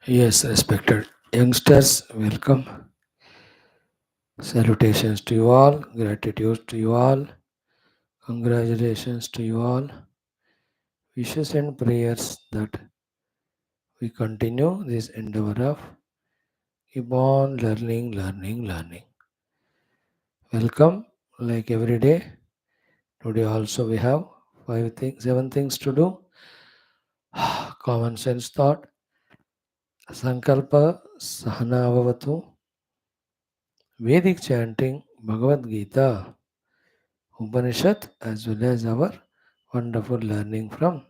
Yes, respected youngsters, welcome. Salutations to you all, gratitude to you all, congratulations to you all. Wishes and prayers that we continue this endeavor of keep on learning, learning, learning. Welcome, like every day. Today also we have seven things to do. Common sense thought, Sankalpa Sahanavavatu, Vedic chanting, Bhagavad Gita, Upanishad, as well as our wonderful learning from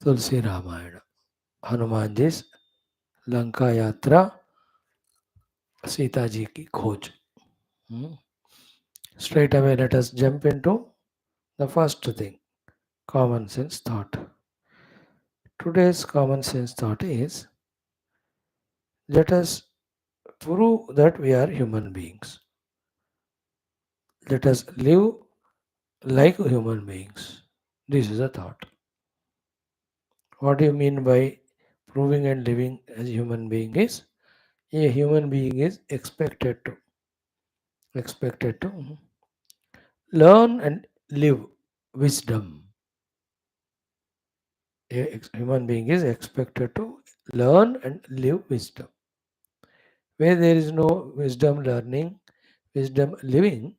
Tulsi Ramayana, Hanumanji's Lanka Yatra, Sita ji ki khoj. Hmm. Straight away, let us jump into the first thing, common sense thought. Today's common sense thought is let us prove that we are human beings. Let us live like human beings. This is a thought. What do you mean by proving and living as a human being is a human being is expected to learn and live wisdom. Human being is expected to learn and live wisdom. Where there is no wisdom learning, wisdom living,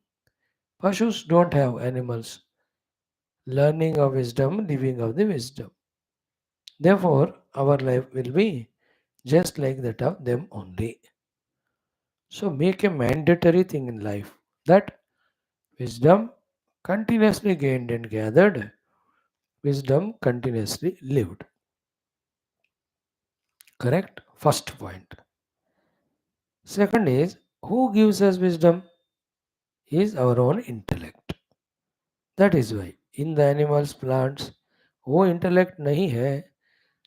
Pashus don't have animals. Learning of wisdom, living of the wisdom. Therefore, our life will be just like that of them only. So make a mandatory thing in life that wisdom continuously gained and gathered, wisdom continuously lived. Correct? First point. Second is who gives us wisdom is our own intellect. That is why in the animals, plants, वो intellect नहीं है,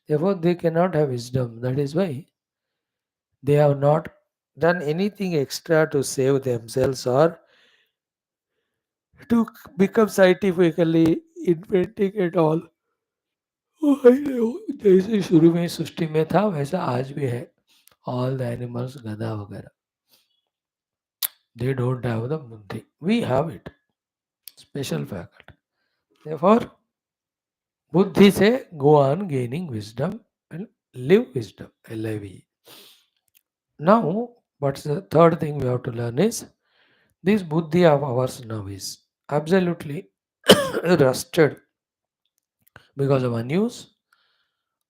therefore they cannot have wisdom. That is why they have not done anything extra to save themselves or to become scientifically inventing at all. जैसे शुरू में सृष्टि में था वैसा आज भी है. All the animals, गधा वगैरह, they don't have the buddhi. We have it. Special faculty. Therefore, buddhi say go on gaining wisdom and live wisdom. LIV. Now, what's the third thing we have to learn is this buddhi of ours now is absolutely rusted because of unuse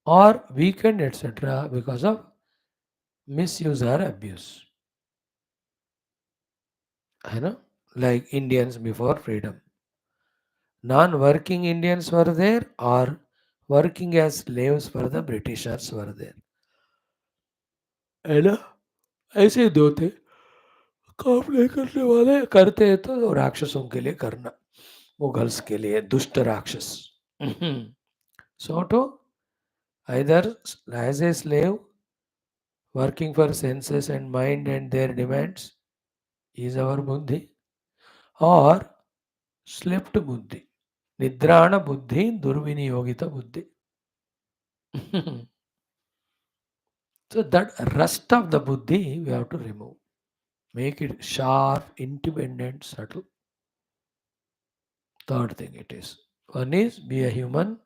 or weakened, etc., because of misuse or abuse. You know, like Indians before freedom. Non-working Indians were there or working as slaves for the Britishers were there. है ना? ऐसे दो थे. काम नहीं करने वाले करते हैं तो राक्षसों के लिए करना, मुगल्स के लिए दुष्ट राक्षस. So to either as a slave working for senses and mind and their demands is our buddhi, or slept buddhi, nidrana buddhi, durviniyogita buddhi. So that rust of the buddhi we have to remove. Make it sharp, independent, subtle. Third thing it is. One is be a human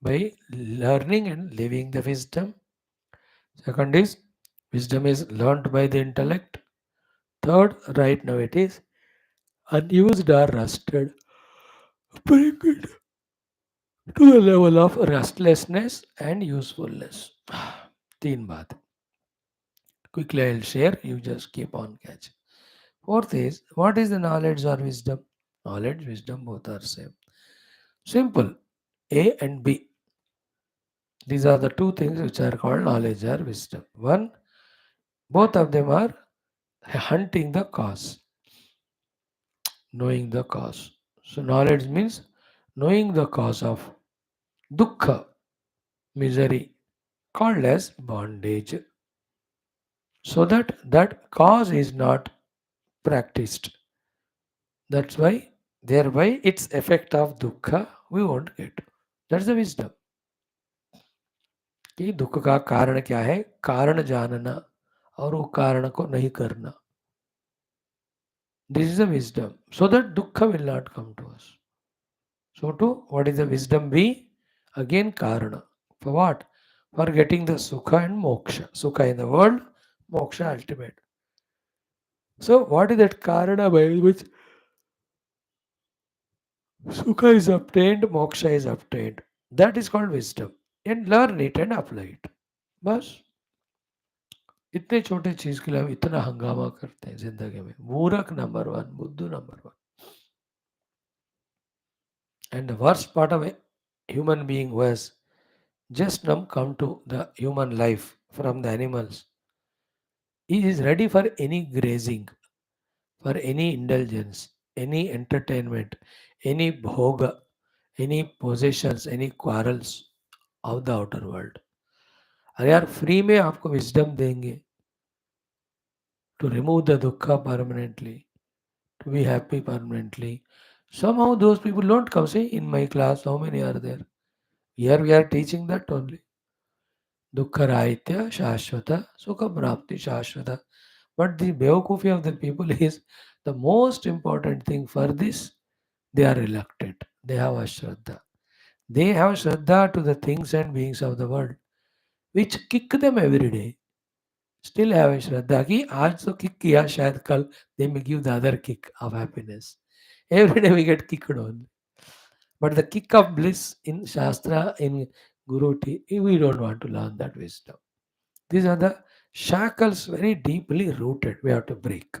by learning and living the wisdom. Second is wisdom is learned by the intellect. Third, right now it is unused or rusted. Bring it to the level of restlessness and usefulness. तीन बात. Quickly I'll share, you just keep on catching. Fourth is, what is the knowledge or wisdom? Knowledge, wisdom, both are same. Simple. A and B. These are the two things which are called knowledge or wisdom. One, both of them are hunting the cause, knowing the cause. So knowledge means knowing the cause of dukkha, misery, called as bondage. So that that cause is not practiced. That's why thereby its effect of dukkha we won't get. That's the wisdom. कि दुख का कारण क्या है, कारण जानना और वो कारण को नहीं करना. This is the wisdom, so that dukkha will not come to us. So too, what is the wisdom be? Again, karana. For what? For getting the sukha and moksha. Sukha in the world, moksha ultimate. So, what is that karana by which sukha is obtained, moksha is obtained? That is called wisdom. And learn it and apply it. बस इतने छोटे चीज के लिए हम इतना हंगामा करते हैं जिंदगी में. मूर्ख नंबर वन, बुद्धू number one. And the worst part of a human being was just now come to the human life from the animals. He is ready for any grazing, for any indulgence, any entertainment, any bhoga, any possessions, any quarrels of the outer world. अरे यार free में आपको wisdom देंगे to remove the dukkha permanently, to be happy permanently. Somehow those people don't come. See, in my class, how many are there? Here we are teaching that only. Dukkha rahitya shashvata, sukha prapti shashvata. But the beokufi of the people is the most important thing for this. They are reluctant. They have ashraddha. They have shraddha to the things and beings of the world, which kick them every day. Still have a shraddha ki aaj to kick kiya, shayad kal they may give the other kick of happiness. Every day we get kicked on. But the kick of bliss in Shastra, in Guru, we don't want to learn that wisdom. These are the shackles very deeply rooted. We have to break.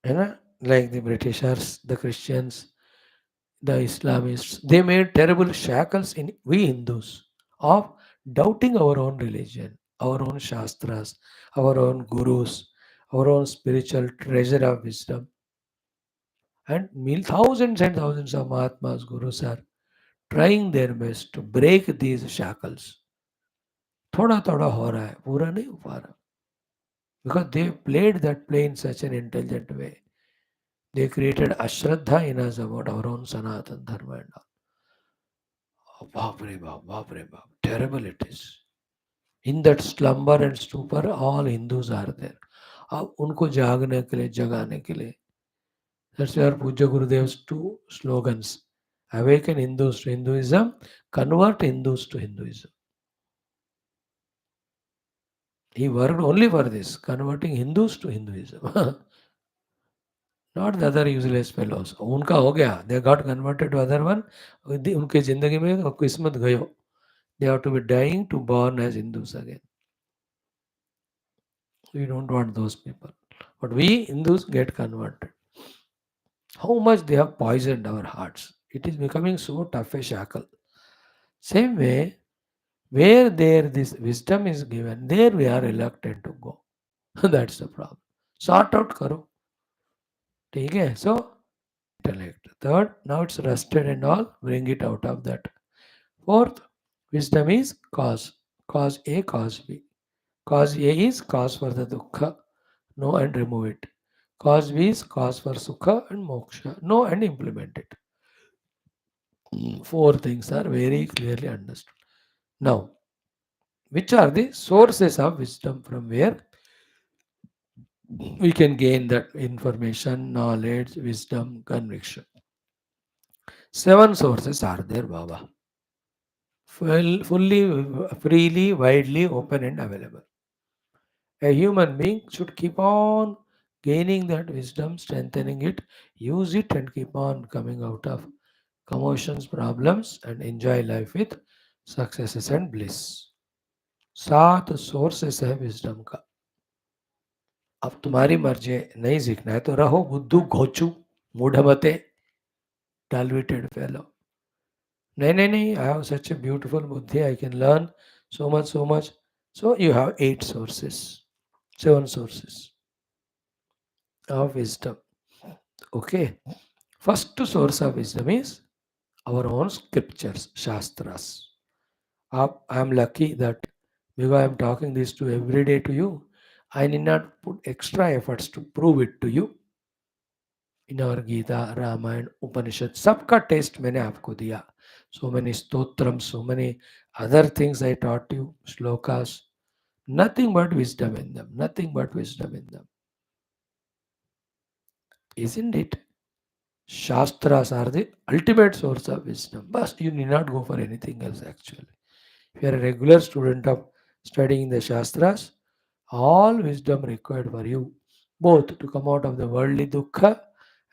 You know, like the Britishers, the Christians, the Islamists, they made terrible shackles in we Hindus of doubting our own religion, our own Shastras, our own Gurus, our own spiritual treasure of wisdom. And thousands and thousands of Mahatmas, Gurus are trying their best to break these shackles. थोड़ा थोड़ा हो रहा है, पूरा नहीं हो पा रहा. Because they played that play in such an intelligent way. They created ashraddha in us about our own Sanatan Dharma and all. Oh, Baap re Baap. Terrible it is. In that slumber and stupor, all Hindus are there. अब उनको जागने के लिए, जगाने के लिए. That's why our Puja Gurudev's two slogans. Awaken Hindus to Hinduism, convert Hindus to Hinduism. He worked only for this, converting Hindus to Hinduism. Not the other useless fellows. उनका हो गया. They got converted to other one. उनके जिंदगी में किस्मत गयो. They have to be dying to born as Hindus again. We don't want those people. But we Hindus get converted. How much they have poisoned our hearts. It is becoming so tough a shackle. Same way, where there this wisdom is given, there we are reluctant to go. That's the problem. Sort out karo. ठीक है? So, intellect. Third, now it's rusted and all, bring it out of that. Fourth, wisdom is cause. Cause A, cause B. Cause A is cause for the dukkha. Know and remove it. Cause B is cause for sukha and moksha. Know and implement it. Four things are very clearly understood. Now, which are the sources of wisdom from where we can gain that information, knowledge, wisdom, conviction? Seven sources are there, Baba. Fully, freely, widely open and available. A human being should keep on gaining that wisdom, strengthening it, use it, and keep on coming out of commotions, problems, and enjoy life with successes and bliss. सात sources है wisdom का. अब तुम्हारी मर्जी है, नहीं सीखना है तो रहो बुद्धू घोचू मूढ़मते diluted fellow. नहीं, I have such a beautiful buddhi, I can learn so much. So you have 8 sources, 7 sources of wisdom. Okay. First source of wisdom is our own scriptures, Shastras. I am lucky that because I am talking this to every day to you, I need not put extra efforts to prove it to you. in our Gita, Ramayana, Upanishad, सबका test मैंने आपको दिया. So many stotrams, so many other things I taught you, shlokas, nothing but wisdom in them, nothing but wisdom in them. Isn't it? Shastras are the ultimate source of wisdom. But you need not go for anything else actually. If you are a regular student of studying the Shastras, all wisdom required for you, both to come out of the worldly dukkha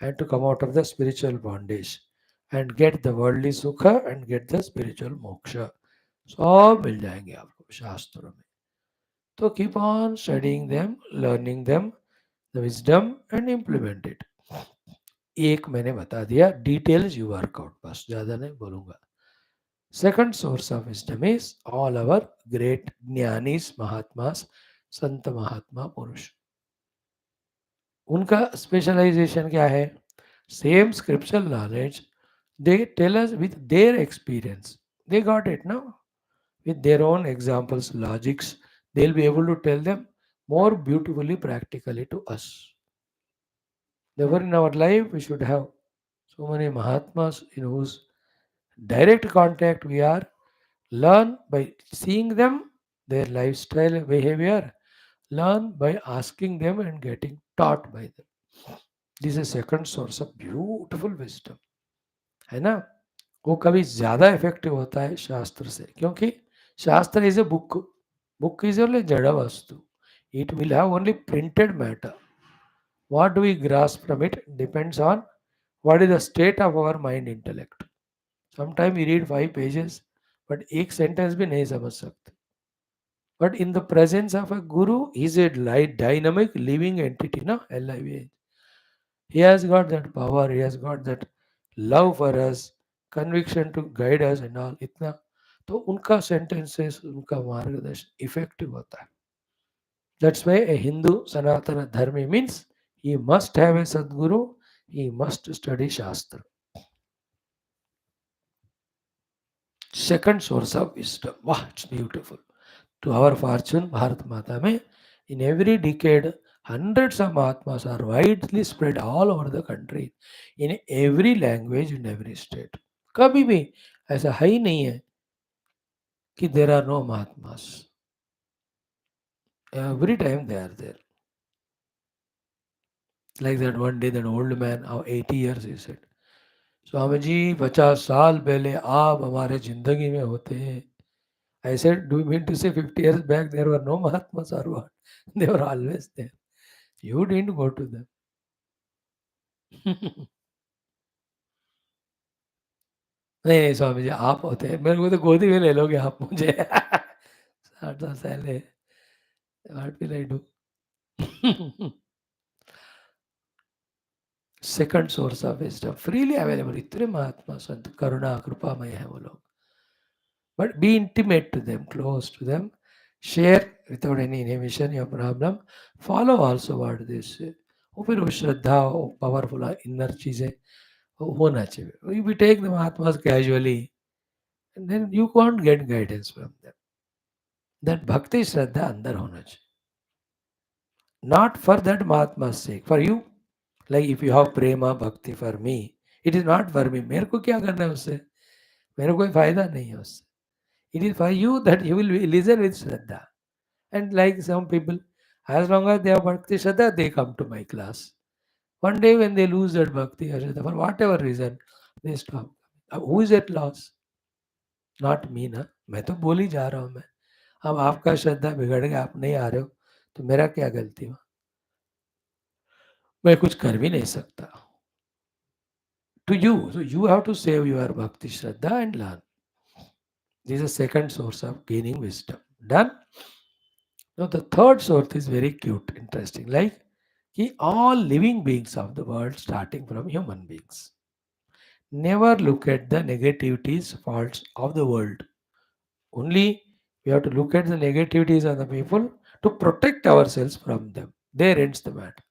and to come out of the spiritual bondage and get the worldly sukha and get the spiritual moksha. सब मिल जाएंगे आपको शास्त्रों में. तो keep on studying them, learning them, the wisdom and implement it. एक मैंने बता दिया, details you work out, बस ज़्यादा नहीं बोलूँगा. Second source of wisdom is all our great jnanis, mahatmas, संत महात्मा पुरुष. उनका स्पेशलाइजेशन क्या है? Same scriptural knowledge they tell us with their experience. They got it ना, with their own examples, logics, they'll be able to tell them more beautifully, practically to us. Therefore, in our life, we should have so many Mahatmas in whose direct contact we are, learn by seeing them, their lifestyle, behavior, learn by asking them and getting taught by them. This is a second source of beautiful wisdom. है ना? वो कभी ज़्यादा effective होता है शास्त्र से, क्योंकि शास्त्र is a book. Book is only जड़ वस्तु. It will have only printed matter. What do we grasp from it depends on what is the state of our mind intellect. Sometimes we read 5 pages, but एक sentence भी नहीं समझ सकते. But in the presence of a guru, he is a light, dynamic, living entity, na, LIV. He has got that power, he has got that love for us, conviction to guide us and all. इतना तो उनका sentences, उनका मार्गदर्शन effective होता है. That's why a Hindu Sanatana Dharmi means he must have a Sadguru, he must study Shastra. Second source of wisdom. Wow, it's beautiful. To our fortune, Bharat Mata mein, in every decade, hundreds of Mahatmas are widely spread all over the country, in every language, in every state. कभी भी ऐसा है ही नहीं है कि there are no Mahatmas. Every time they are there. Like that one day, that old man of 80 years, he said, Swami ji 50 साल पहले आप हमारे जिंदगी में होते. I said, do you mean to say 50 years back there were no Mahatmas or what? They were always there. You didn't go to them. नहीं नहीं स्वामी जी आप होते हैं, मेरे को तो गोदी में ले लोगे आप मुझे. 60 साल पहले. What will I do? Second source of wisdom freely available. इतने महात्मा संत करुणा कृपामय है वो लोग. But be intimate to them, close to them, share without any inhibition your problem. Follow also what they say. वो फिर वो श्रद्धा, पावरफुल इनर चीजें होना चाहिए. If we take the Mahatmas casually, then you can't get guidance from them. That bhakti श्रद्धा अंदर होना चाहिए. Not for that Mahatma's sake, for you. Like if you have prema bhakti for me, it is not for me. मेरे को क्या करना है उससे? मेरे को कोई फायदा नहीं है उससे. It is for you that you will listen with Shraddha. And like some people, as long as they have Bhakti Shraddha, they come to my class. One day when they lose that Bhakti or Shraddha, for whatever reason, they stop. Who is at loss? Not me ना. मैं तो बोल ही जा रहा हूँ मैं. अब आपका श्रद्धा बिगड़ गया, आप नहीं आ रहे हो, तो मेरा क्या गलती हुआ? मैं कुछ कर भी नहीं सकता. To you, so you have to save your Bhakti Shraddha and learn. This is the second source of gaining wisdom. Done? Now the third source is very cute, interesting. Like all living beings of the world, starting from human beings, never look at the negativities, faults of the world. Only we have to look at the negativities of the people to protect ourselves from them. There ends the matter.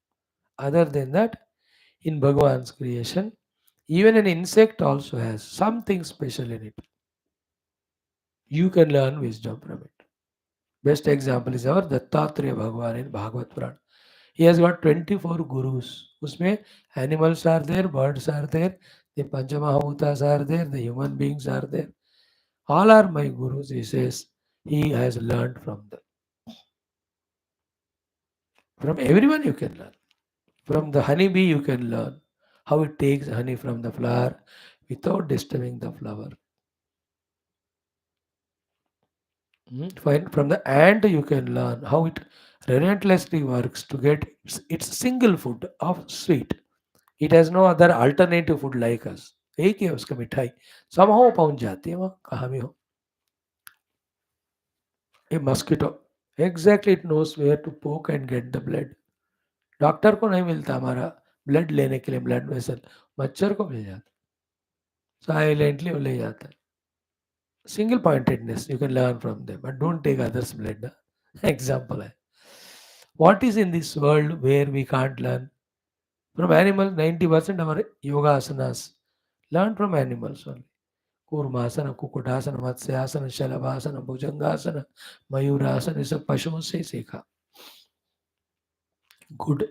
Other than that, in Bhagavan's creation, even an insect also has something special in it. You can learn wisdom from it. Best example is our Dattatreya Bhagavan in Bhagavad Puran. He has got 24 gurus. उसमें animals are there, birds are there, the Panchamahabhutas are there, the human beings are there. All are my gurus, he says. He has learned from them. From everyone you can learn. From the honeybee you can learn how it takes honey from the flower without disturbing the flower. From the ant you can learn how it relentlessly works to get its single food of sweet. It has no other alternative food like us. एक ही है उसका मिठाई somehow पहुंच जाती है वहाँ कहाँ भी हो. A mosquito exactly it knows where to poke and get the blood. Doctor को नहीं मिलता हमारा ब्लड लेने के लिए ब्लड वेसल मच्छर को मिल जाता साइलेंटली वो ले जाता है. Single pointedness you can learn from them, but don't take others' blood. Example है. What is in this world where we can't learn? From animals, 90% our yoga asanas learn from animals only. Kurmasana कुकुटासन matsyasana शलभासन भुजंगासन मयूरासन ये सब पशुओं से सीखा. Good.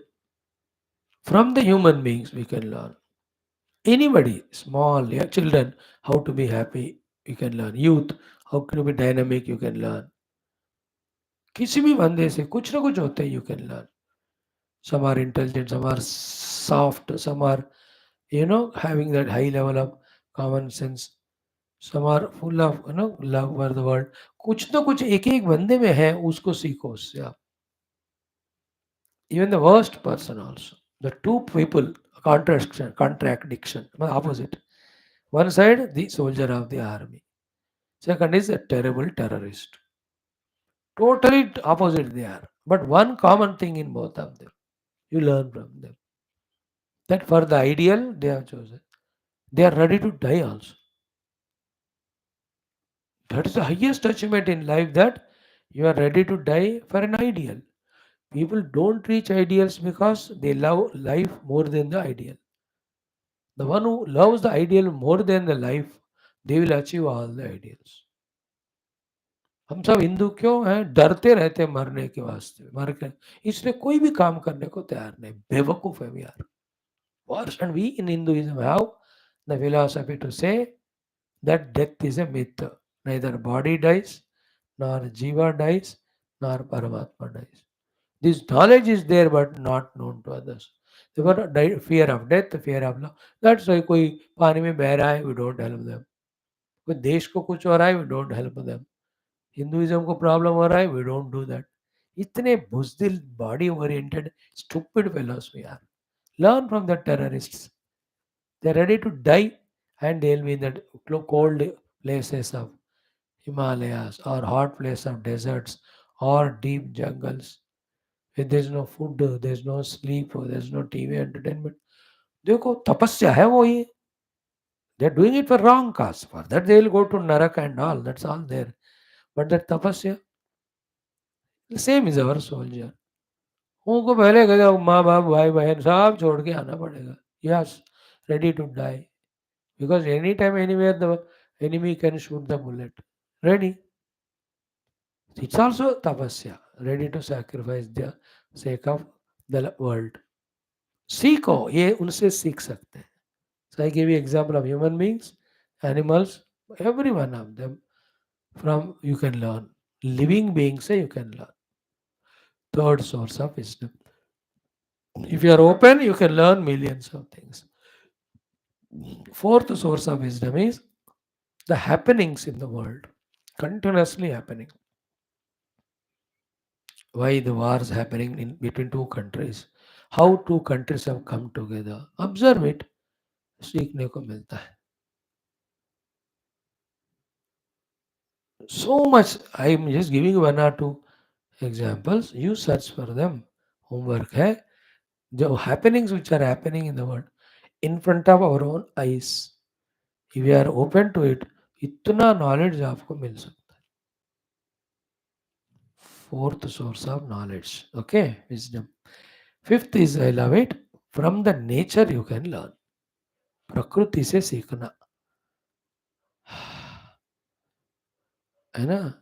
From the human beings we can learn. Anybody, small children, how to be happy you can learn. Youth, how to be dynamic you can learn. किसी भी बंदे से कुछ ना कुछ होते हैं you can learn. Some are intelligent, some are soft, some are having that high level of common sense, some are full of love for the world. कुछ ना कुछ एक एक बंदे में है उसको सीखो उससे आप. Even the worst person also, the two people contradiction opposite. One side the soldier of the army, second is a terrible terrorist. Totally opposite they are, but one common thing in both of them. You learn from them. That for the ideal they have chosen. They are ready to die also. That is the highest achievement in life that you are ready to die for an ideal. People don't reach ideals because they love life more than the ideal. The one who loves the ideal more than the life, they will achieve all the ideals. हम सब हिंदू क्यों हैं डरते रहते हैं मरने के वास्ते मर के इसलिए कोई भी काम करने को तैयार नहीं बेवकूफ है यार. Worse, and we in Hinduism have the philosophy to say that death is a myth. Neither body dies, nor Jiva dies, nor Paramatma dies. This knowledge is there but not known to others. Therefore, fear of death, fear of love. That's why कोई पानी में बह रहा है, we don't help them. कोई देश को कुछ हो रहा है, we don't help them. Hinduism को प्रॉब्लम हो रहा है, we don't do that. इतने बुजदिल, body oriented, stupid fellows we are. Learn from the terrorists. They're ready to die and they'll be in the cold places of Himalayas or hot places of deserts or deep jungles. Where there's no food, there's no sleep, there's no TV entertainment. देखो तपस्या है वो ये. They're doing it for wrong cause. For that they'll go to Naraka and all. That's all there. But that tapasya, the same is our soldier. उनको पहले कहेगा माँ बाप भाई बहन सब छोड़ के आना पड़ेगा. Yes, ready to die. Because anytime, anywhere, the enemy can shoot the bullet. Ready. It's also tapasya, ready to sacrifice the sake of the world. सीखो ये उनसे सीख सकते हैं. So I give you example of human beings, animals, every one of them. From you can learn. Living beings say you can learn. Third source of wisdom. If you are open, you can learn millions of things. Fourth source of wisdom is the happenings in the world, continuously happening. Why the wars happening in between two countries, how two countries have come together. Observe it, सीखने को मिलता है. So much. I am just giving you one or two examples. You search for them. Homework है. The happenings which are happening in the world in front of our own eyes. If we are open to it, इतना knowledge आपको मिल सकता है. Fourth source of knowledge. Okay, wisdom. Fifth is, I love it, from the nature you can learn. प्रकृति से सीखना है ना.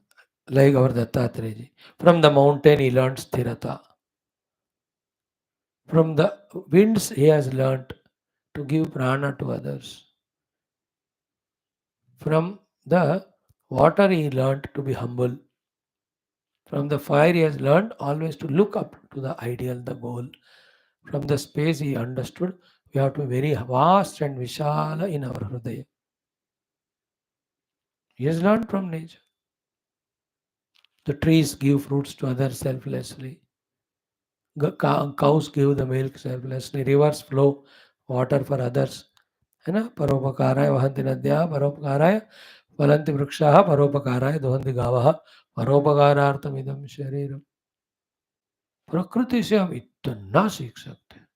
Like और Dattatreya ji, from the mountain he learn स्थिरता. From the winds, he has learnt to give prana to others. From the water, he learnt to be humble. From the fire, he has learned always to look up to the ideal, the goal. From the space, he understood we have to be very vast and vishala in our hridaya. He has learned from nature. The trees give fruits to others selflessly. Cows give the milk selflessly. Rivers flow water for others. है ना, परोपकाराय वहन्ति नद्यः परोपकाराय फलन्ति वृक्षाः परोपकाराय दुहन्ति गावः परोपकारार्थमिदं शरीरम. प्रकृति से हम इतना सीख सकते हैं.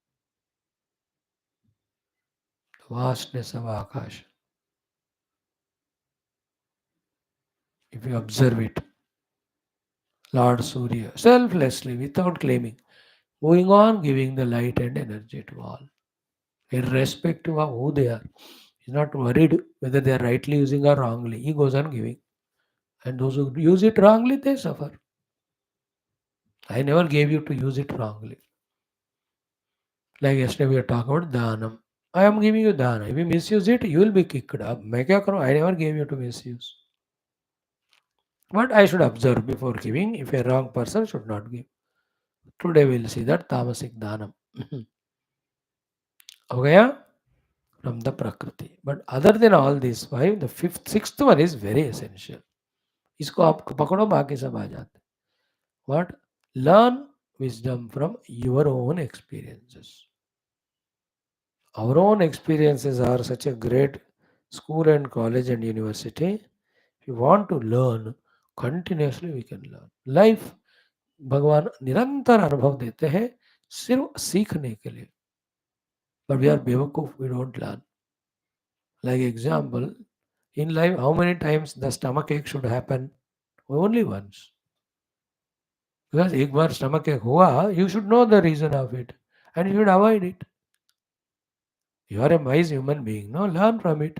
Vastness of Akash. If you observe it, Lord Surya, selflessly, without claiming, going on giving the light and energy to all, irrespective of who they are. He's not worried whether they are rightly using or wrongly. He goes on giving. And those who use it wrongly, they suffer. I never gave you to use it wrongly. Like yesterday we were talking about dhanam. I am giving you dana. If you misuse it, you will be kicked up. मैं क्या करूं? I never gave you to misuse. But I should observe before giving. If a wrong person should not give. Today we will see that tamasic dhanam. हो गया? From the prakriti. But other than all these five, the fifth, sixth one is very essential. इसको आप पकड़ो, बाकी सब आ जाते. What? Learn wisdom from your own experiences. Our own experiences are such a great school and college and university. If you want to learn, continuously we can learn. Life भगवान निरंतर अनुभव देते हैं सिर्फ सीखने के लिए. But we are बेवकूफ, we don't learn. Like example, in life, how many times the stomach ache should happen? Only once. Because एक बार stomach ache हुआ, you should know the reason of it and you should avoid it. You are a wise human being, no? Learn from it.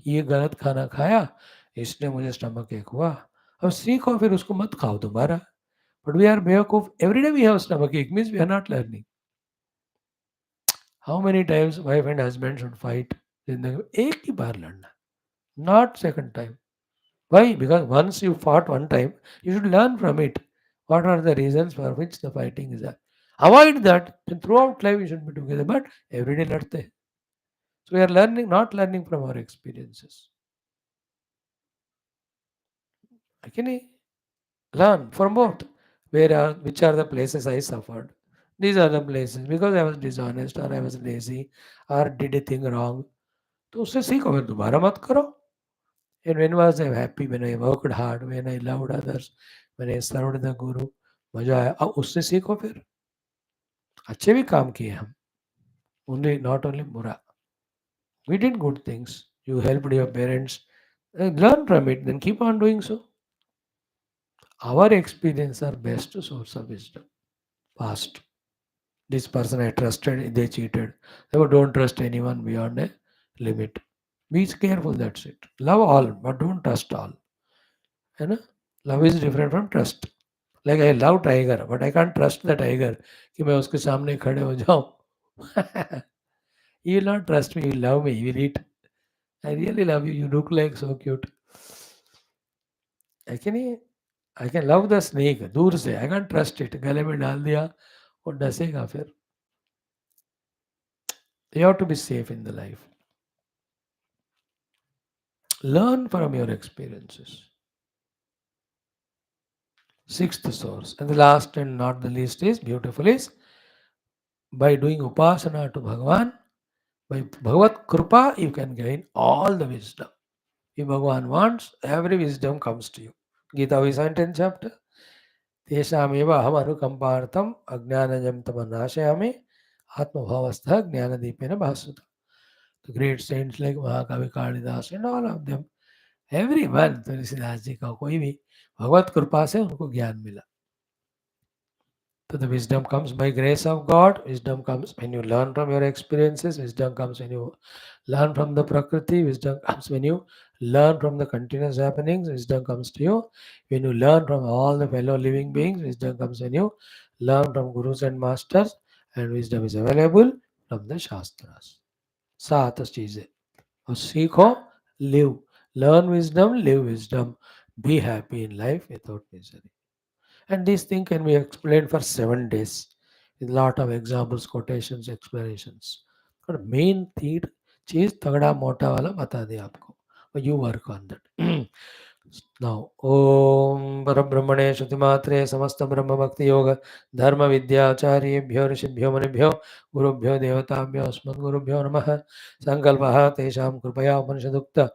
ये गलत खाना खाया, इसलिए मुझे stomach एक हुआ. अब सीखो, फिर उसको मत खाओ दोबारा. But we are बेवकूफ. Every day we have stomach ache means we are not learning. How many times wife and husband should fight? जिंदगी में एक ही बार लड़ना, not second time. Why? Because once you fought one time, you should learn from it. What are the reasons for which the fighting is there? Avoid that. Then throughout life you should be together. But every day लड़ते. So we are learning, not learning from our experiences. Can I learn from both? Which are the places I suffered? These are the places because I was dishonest or I was lazy or did a thing wrong. तो उससे सीखो, फिर दोबारा मत करो. And when was I happy? When I worked hard, when I loved others, when I served the Guru, मजा आया. अब उससे सीखो फिर. अच्छे भी काम किए हम. Only not only बुरा. We did good things. You helped your parents. Learn from it. Then keep on doing so. Our experience are best source of wisdom. Past. This person I trusted, they cheated. Therefore, don't trust anyone beyond a limit. Be careful, that's it. Love all, but don't trust all. You know? Love is different from trust. Like I love tiger, but I can't trust the tiger कि मैं उसके सामने खड़े हो जाऊं. You will not trust me, you will love me, you will eat. I really love you, you look like so cute. I can love the snake दूर से. I can't trust it. गले में डाल दिया वो डसेगा फिर. You have to be safe in the life. Learn from your experiences. Sixth source. And the last and not the least is beautiful is by doing upasana to Bhagavan, by Bhagavad Kripa, you can gain all the wisdom. If Bhagavan wants, every wisdom comes to you. Geetha is 10th chapter. तेषामेव अहम अनुकंपार्थम अज्ञानजं तमनाशयामि आत्मभावस्थः ज्ञानदीपेन भास्वता. The great saints like Mahakavi Kalidas and all of them, everyone, Tulsidas ji का कोई भी भगवत कृपा से उनको ज्ञान मिला. So the wisdom comes by grace of God. Wisdom comes when you learn from your experiences. Wisdom comes when you learn from the Prakriti. Wisdom comes when you learn from the continuous happenings. Wisdom comes to you when you learn from all the fellow living beings. Wisdom comes when you learn from gurus and masters. and wisdom is available from the Shastras. सात चीजें और सीखो, live, learn wisdom, live wisdom, be happy in life without misery. And this thing can be explained for 7 days with lot of examples, quotations, explanations. But main thing चीज तगड़ा मोटा वाला बता दिया आपको, you work on that. Now, Om Parabrahmane Shrutimatre Samasta Brahma Bhakti Yoga Dharma Vidyacharibhyo Rishibhyo Manibhyo Gurubhyo Devatabhyo Asmat Gurubhyo Namaha Sankalpaha Tesham Kripaya Upanishadukta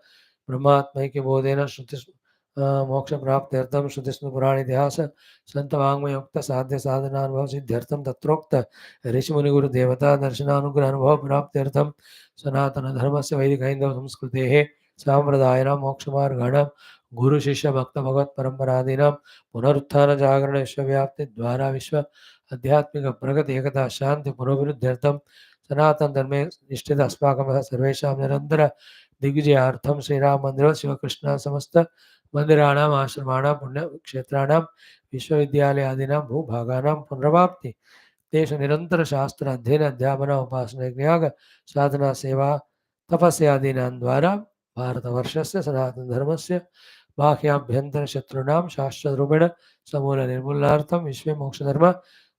Brahmatmaiki Bodhena Shrutis Moksha Praptyartam Shrutisnu Purani Dhyasa Santa Vangmayukta Sadhya Sadhana Anubhav Siddhyartam Tatrokta Rishimuni Guru Devata Darshananugrah Anubhav Praptyartam Sanatana Dharmasya Vedic Hindav Samskrutehe Sampradayana Mokshamarganam गुरु शिष्य भक्त भगवत परंपरादीनां पुनरुत्थान जागरण विश्वव्याप्ति द्वारा विश्व आध्यात्मिक प्रगति एकता शांति पुनर्विरुद्ध्यर्थम सनातन धर्मे निष्ठित अस्माकं सर्वेषां निरंतर दिग्विजयार्थम श्रीराम मंदिर शिवकृष्ण समस्त मंदिराणाम् आश्रमाणां पुण्य क्षेत्राणां विश्वविद्यालयादीनां भूभागानां पुनर्वाप्ति तेषु निरंतर शास्त्र अध्ययन अध्यापन उपासना ज्ञान साधना सेवा तपस्यादीनां द्वारा भारतवर्षस्य सनातन धर्मस्य बाह्याभ्यंतर शत्रुणां शाश्वतरूपेण समूल निर्मूलनार्थं विश्वे मोक्षधर्म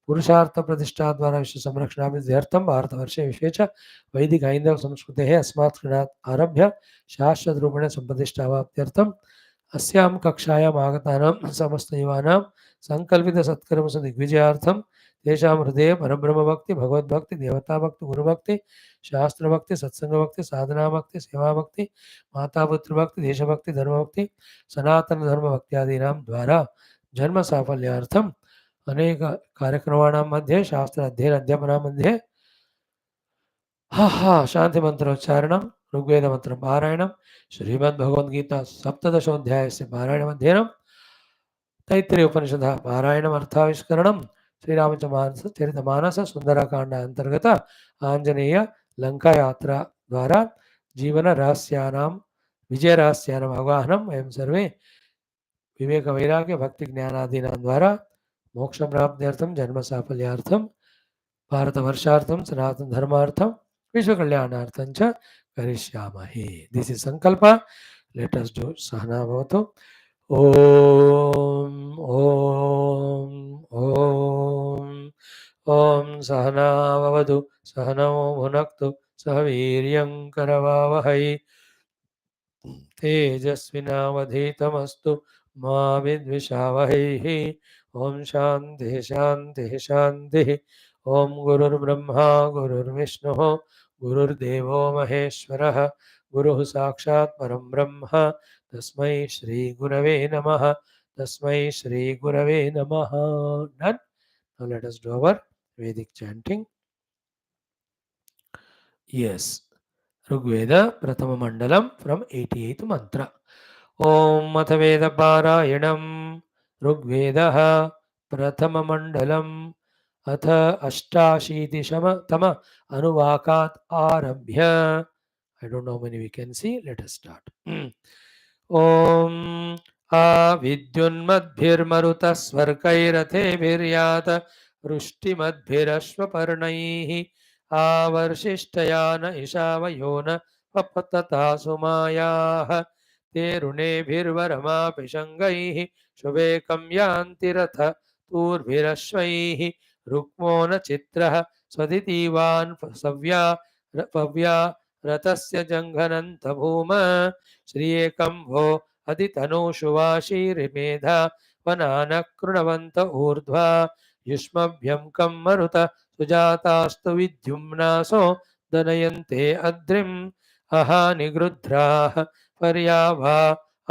पुरुषार्थ प्रतिष्ठा द्वारा विश्व संरक्षणाभिवृद्ध्यर्थं भारतवर्षे विश्वे च वैदिक हैन्दव संस्कृतेः अस्मात् क्षणात् आरभ्य शाश्वतरूपेण सम्प्रतिष्ठावाप्त्यर्थम् अस्यां कक्षायाम् आगतानां समस्तयुवानां सङ्कल्पितसत्कर्मसु दिग्विजयार्थं तेषां हृदये परब्रह्मभक्ति भगवद्भक्ति देवताभक्ति गुरुभक्ति शास्त्रभक्ति सत्संगभक्ति साधनाभक्ति सेवाभक्ति मातापुत्रभक्ति देशभक्ति धर्मभक्ति सनातन धर्मभक्त्यादीनां द्वारा जन्म साफल्यार्थम् अनेक कार्यक्रमाणां मध्ये शास्त्र अध्ययन अध्यापनामध्ये शांति मंत्रोच्चारणं ऋग्वेद मंत्र पारायणं श्रीमद्भगवद्गीता सप्तदशोऽध्यायस्य पारायणम् अध्ययनं तैत्तिरीय उपनिषद पारायणम् अर्थाविष्करणं श्रीरामचरितमानस सुंदरकांड अंतर्गत आंजनेय लंका यात्रा द्वारा जीवन रहस्यानां विजय रहस्यानाम् अवगाहनं वयं सर्वे विवेक वैराग्य भक्ति ज्ञानादीनां द्वारा मोक्ष प्राप्त्यर्थं जन्म साफल्यार्थं भारतवर्षार्थं सनातन धर्मार्थं विश्व कल्याणार्थं च करिष्यामहे. दिस इज संकल्प. लेट अस डू सहना भवतु. ओम ओम ओम ओम सहना भवतु सहनौ भुनक्तु सह वीर्यं करवावहै तेजस्विनावधीतमस्तु मा विद्विषावहैः. ओम शान्तिः शान्तिः शान्तिः. ओम गुरुर्ब्रह्मा गुरुर्विष्णुः गुरुर्देवो महेश्वरः गुरुः साक्षात् परं ब्रह्म तस्मै श्री गुरवे नमः. तस्मै श्री गुरवे नमः. Done. Now let us do our Vedic chanting. Yes. Rigveda Prathama Mandalam from 88th mantra. Om Atha Veda Parayanam Rigvedaha Prathama Mandalam अथ अष्टाशीतिशम तम अनुवाकात् आरभ्य. I don't know how many we can see. Let us start. Om आविद्युन्मद्भिर्मरुतः स्वर्गैरथेभिर्यात वृष्टिमद्भिरश्वपर्णैः आवर्षिष्ठयान इषावयो न पपततासु मायाः तेरुणेभिर्वरमापि शङ्गैः शुभेकं यान्ति रथ तूर्भिरश्वैः रुक्मो न चित्रः स्वदितीवान् सव्या पव्या रथस्य जङ्घनन्त भूम श्रियेकं वो अधितनोषु वाशीरिमेधा वनान कृणवन्त ऊर्ध्वा युष्मभ्यं कं मरुत सुजातास्तु विद्युम्नासो दनयन्ते अद्रिम् अहानिगृध्राः पर्याभा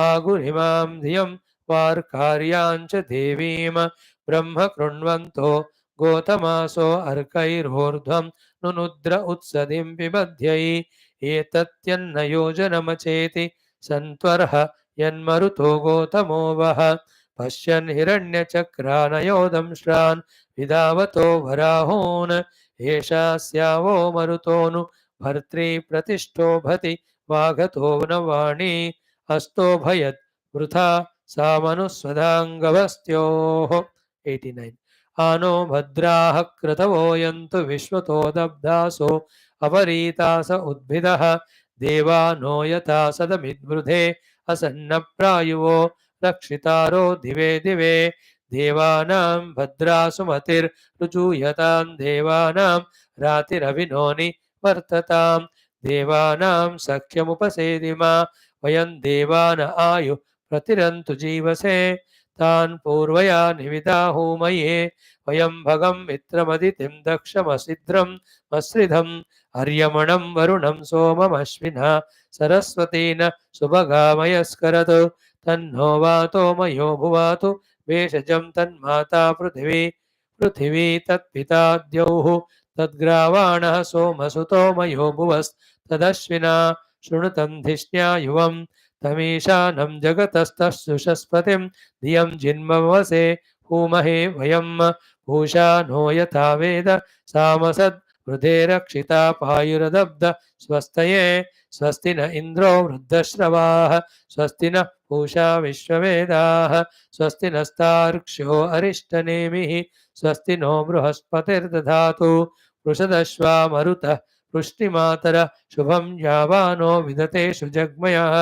आगुरिमां धियं वार्कार्याञ्च देवीं ब्रह्म कृण्वन्तो गोतमासो अर्कैर्होर्ध्वं नुनुद्र उत्सदिं पिबध्यै एतत्यन्न योजनमचेति सन्त्वर्ह यन्मरुतो गोतमो वः पश्यन् हिरण्यचक्रानयोदंश्रान् विधावतो वराहोन् एषा स्यावो मरुतोनु भर्त्री प्रतिष्ठोभति वाघतो न वाणी अस्तो भयत् वृथा सा मनुस्वधाङ्गवस्त्योः. 89. आनो भद्राः क्रतवो यन्तु विश्वतो दब्धासो अपरीतास उद्भिदः देवानो यथा सदमिद्वृधे असन्नप्रायुवो रक्षितारो दिवे दिवे देवानां भद्रासुमतिर्रुचूयतां देवानां रातिरविनोनि वर्ततां देवानां सख्यमुपसेदिमा वयं देवान आयु प्रतिरन्तु जीवसे तान् पूर्वया निविदाहुमये वयं भगं मित्रमदितिं दक्षमसिद्रं मस्रिधं अर्यमणं वरुणं सोममश्विना सरस्वतीन सुभगामयस्करतु तन्नो वातो मयो भुवातु भेषजं तन्माता पृथिवी तत्पिता द्यौः तद्ग्रावाणः सोमसुतो मयो भुवस्तदश्विना शृणुतं धिष्ण्या युवं तमीशानं जगतस्तुषस्पतिं धियं जिन्मवसे हूमहे वयं पूषा नो यथा वेद सामसद् वृधे रक्षिता पायुरदब्ध स्वस्तये स्वस्ति न इन्द्रो वृद्धश्रवाः स्वस्ति नः पूषा विश्ववेदाः स्वस्ति नस्तार्क्ष्यो अरिष्टनेमिः स्वस्ति नो बृहस्पतिर्दधातु वृषदश्वा मरुतः पुष्टिमातर शुभं यावानो विदतेषु जग्मयः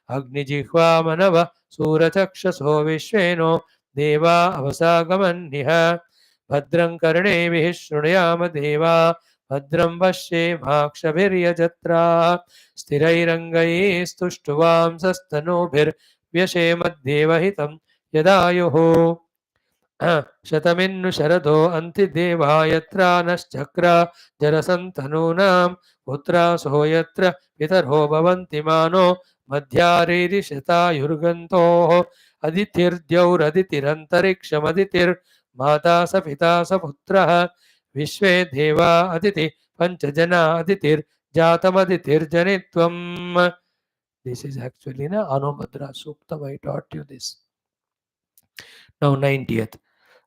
अग्निजिह्वामनव सूरचक्षसो विश्वेनो देवा अवसागमन्निह भद्रं कर्णेभिः शृणुयाम देवा भद्रं पश्येमाक्षभिर्यजत्राः स्थिरैरङ्गैस्तुष्टुवांसस्तनूभिर्व्यशेमद्देवहितं यदायुः शतमिन्नु शरदो अन्तिदेवा यत्रा नश्चक्र जरसन्तनूनां पुत्रासो यत्र पितरो भवन्ति मानो मध्यारीरिशतायुर्गन्तोः अदितिर्द्यौरदितिरन्तरिक्षमदितिर्माता स पिता स पुत्रः विश्वे देवा Aditi पञ्चजना अदितिर्जातमदितिर्जनित्वम्. This is actually na Anubhadra Suktam. I taught you this. Now 90th.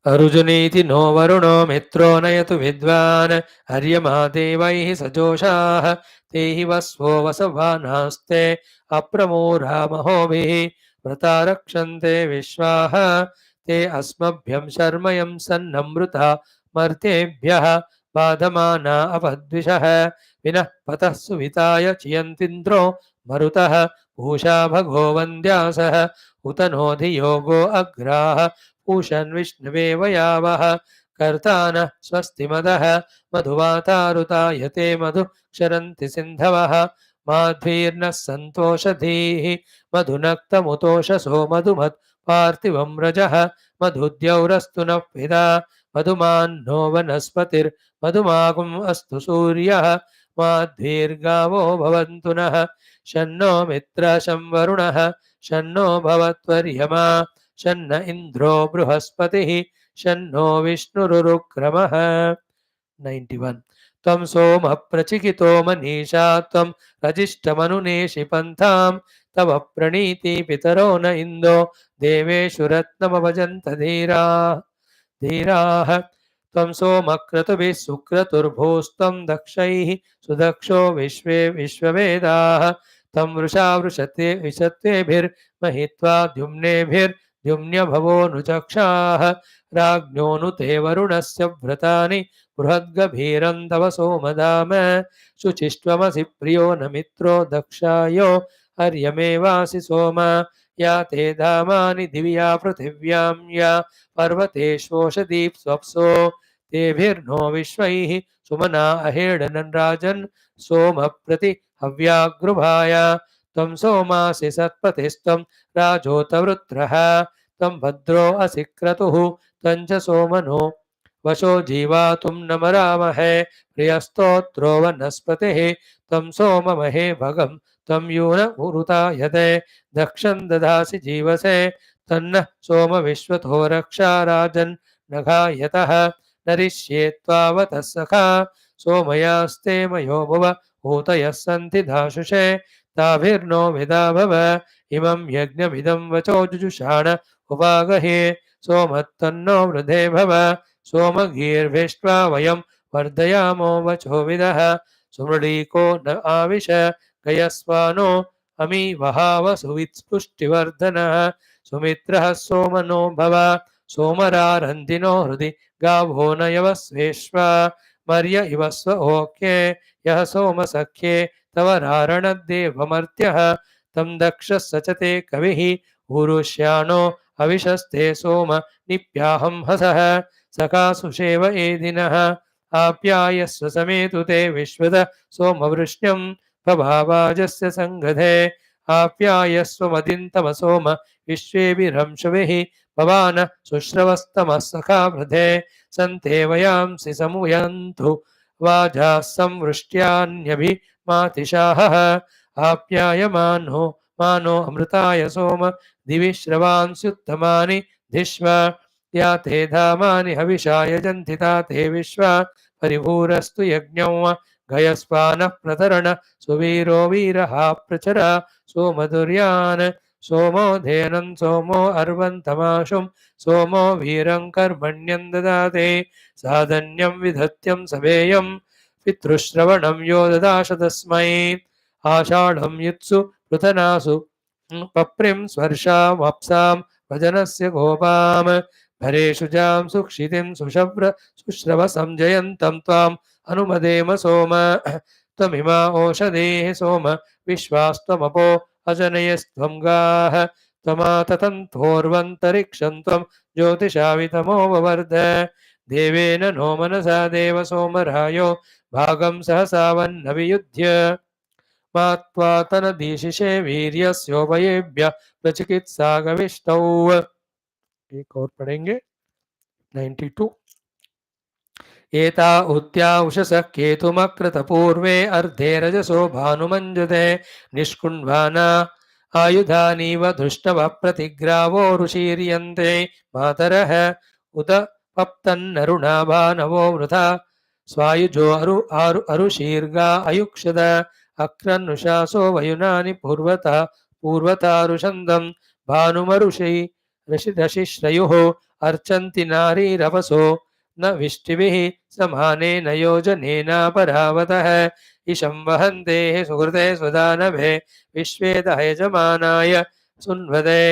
अरुजुनीति नो वरुणो मित्रो नयतु विद्वान् हर्यमा देवैः सजोषाः ते हि वस्वो वसवानास्ते अप्रमोरा महोभिः व्रता रक्षन्ते विश्वाः ते अस्मभ्यं शर्मयं सन्नमृता मर्तेभ्यः बाधमाना अपद्विषः विनः पतः सुविताय चियन्तीन्द्रो मरुतः पूषा भगो वन्द्यासः उत नो धियोगो अग्राः पूषन् विष्णवे वयावः कर्तान स्वस्ति मदः मधुवातारुतायते मधु क्षरन्ति सिन्धवः माध्वीर्नः सन्तोषधीः मधुनक्तमुतोषसो मधुमत् पार्थिवं रजः मधुद्यौरस्तु नः पिता मधुमान्नो वनस्पतिर्मधुमागुम् अस्तु सूर्यः माध्वीर्गावो भवन्तु नः शन्नो मित्रशं वरुणः शन्नो भवत्वर्यमा शन्न इन्द्रो बृहस्पतिः शन्नो विष्णुरुरुक्रमः. 91. त्वं सोमः प्रचिकितो मनीषा त्वं रजिष्ठमनुनेषि पन्थां तव प्रणीति पितरो न इन्दो देवेषु रत्नमभजन्त धीराः त्वं सोमक्रतुभिः सुक्रतुर्भूस्त्वं दक्षैः सुदक्षो विश्ववेदाः तं वृषा वृषते विशत्वेभिर्महित्वा द्युम्नेभिर्द्युम्न्यभवोऽनुचक्षाः राज्ञो नु ते वरुणस्य व्रतानि बृहद्गभीरं तव सोमदाम शुचिष्त्वमसि प्रियो न मित्रो दक्षायो हर्यमेवासि सोम या ते धामानि दिव्या पृथिव्यां या पर्वतेष्वोषधीप्स्वप्सो तेभिर्नो विश्वैः सुमना अहेडनं राजन् सोम प्रति हव्यागृभाय त्वं सोमासि सत्पतिस्त्वं राजोतवृत्रः त्वं भद्रो असि क्रतुः त्वं च सोमनो वशो जीवातुं नमरामहे प्रियस्तोत्रो वनस्पतिः त्वं सोममहे भगं त्वं यून उरुतायते दक्षं ददासि जीवसे तन्नः सोम विश्वतो रक्षा राजन् नघायतः नरिष्ये त्वावतः सखा सोमयास्ते मयो भुव ऊतयः सन्ति धाशुषे ताभिर्नो विदा भव इमं यज्ञमिदं वचो जुजुषाण उपागहे सोमत्तन्नो वृधे भव सोमगीर्भिष्ट्वा वयं वर्धयामो वचो विदः सुमृडीको न आविश गयस्वानो अमी वहाव सुवित्पुष्टिवर्धनः सुमित्रः सोमनो भव सोमरारन्दिनो हृदि गावो न यवस्वेश्व मर्य इव स्व ओके यः सोमसख्ये तव रारणद्देवमर्त्यः तं दक्षः सचते कविः उरुष्याणो हविषस्ते सोम निप्याहं हसः सखासुषेव एदिनः आप्यायस्व समेतु ते विश्वद सोमवृष्ण्यं प्रभावाजस्य सङ्गधे आप्यायस्व मदिन्तमसोम विश्वेभिरंशुभिः भवान् शुश्रवस्तमः सखा वृधे सन्ते वयांसि समुयन्तु वाजाः संवृष्ट्यान्यभिमातिशाहः आप्यायमानो मानो अमृताय सोम दिवि श्रवांस्युत्तमानि धिष्व या ते धामानि हविषा यजन्ति ता ते विश्वा परिभूरस्तु यज्ञौ गयस्वानः प्रतरण सुवीरो वीरः प्रचर सोमदुर्यान् सोमो धेनं सोमो अर्वन्तमाशुं सोमो वीरं कर्मण्यं ददाते साधन्यं विधत्यं सवेयं पितृश्रवणं यो ददाश तस्मै आषाढं युत्सु पृतनासु पप्रिं स्वर्षामप्सां भजनस्य गोपां भरेषु जां सुक्षितिं सुश्रवसं जयन्तं त्वाम् अनुमदेम सोम त्वमिमा ओषधेः सोम विश्वास्त्वमपो अजनयस्त्वं गाः त्वमाततन्थोर्वन्तरिक्षं त्वं ज्योतिषावितमो ववर्ध देवेन नो मनसा देव सोमरायो भागं सहसा वन्नवियुध्य मात्वा तनदीशिषे वीर्यस्योभयेभ्यः प्रचिकित्सा गविष्टौ। एक और पढ़ेंगे 92। एता उत्या उषसः केतुमकृतपूर्वे अर्धे रजसो भानुमञ्जते निष्कुण्भाना आयुधानीव धृष्टवः प्रतिग्रावो ऋषीर्यन्ते मातरः उत पप्तन्नरुणा भानवो वृथा स्वायुजो अरुषीर्गा अयुक्षत अक्रन्नुषासो वयुनानि पूर्वता रुषन्दं भानुमरुषि रशिश्रयुः अर्चन्ति नारीरवसो न विष्टिभिः समानेन योजनेनापरावतः इशं वहन्ते सुहृते स्वदानभे विश्वेदः यजमानाय सुन्वदे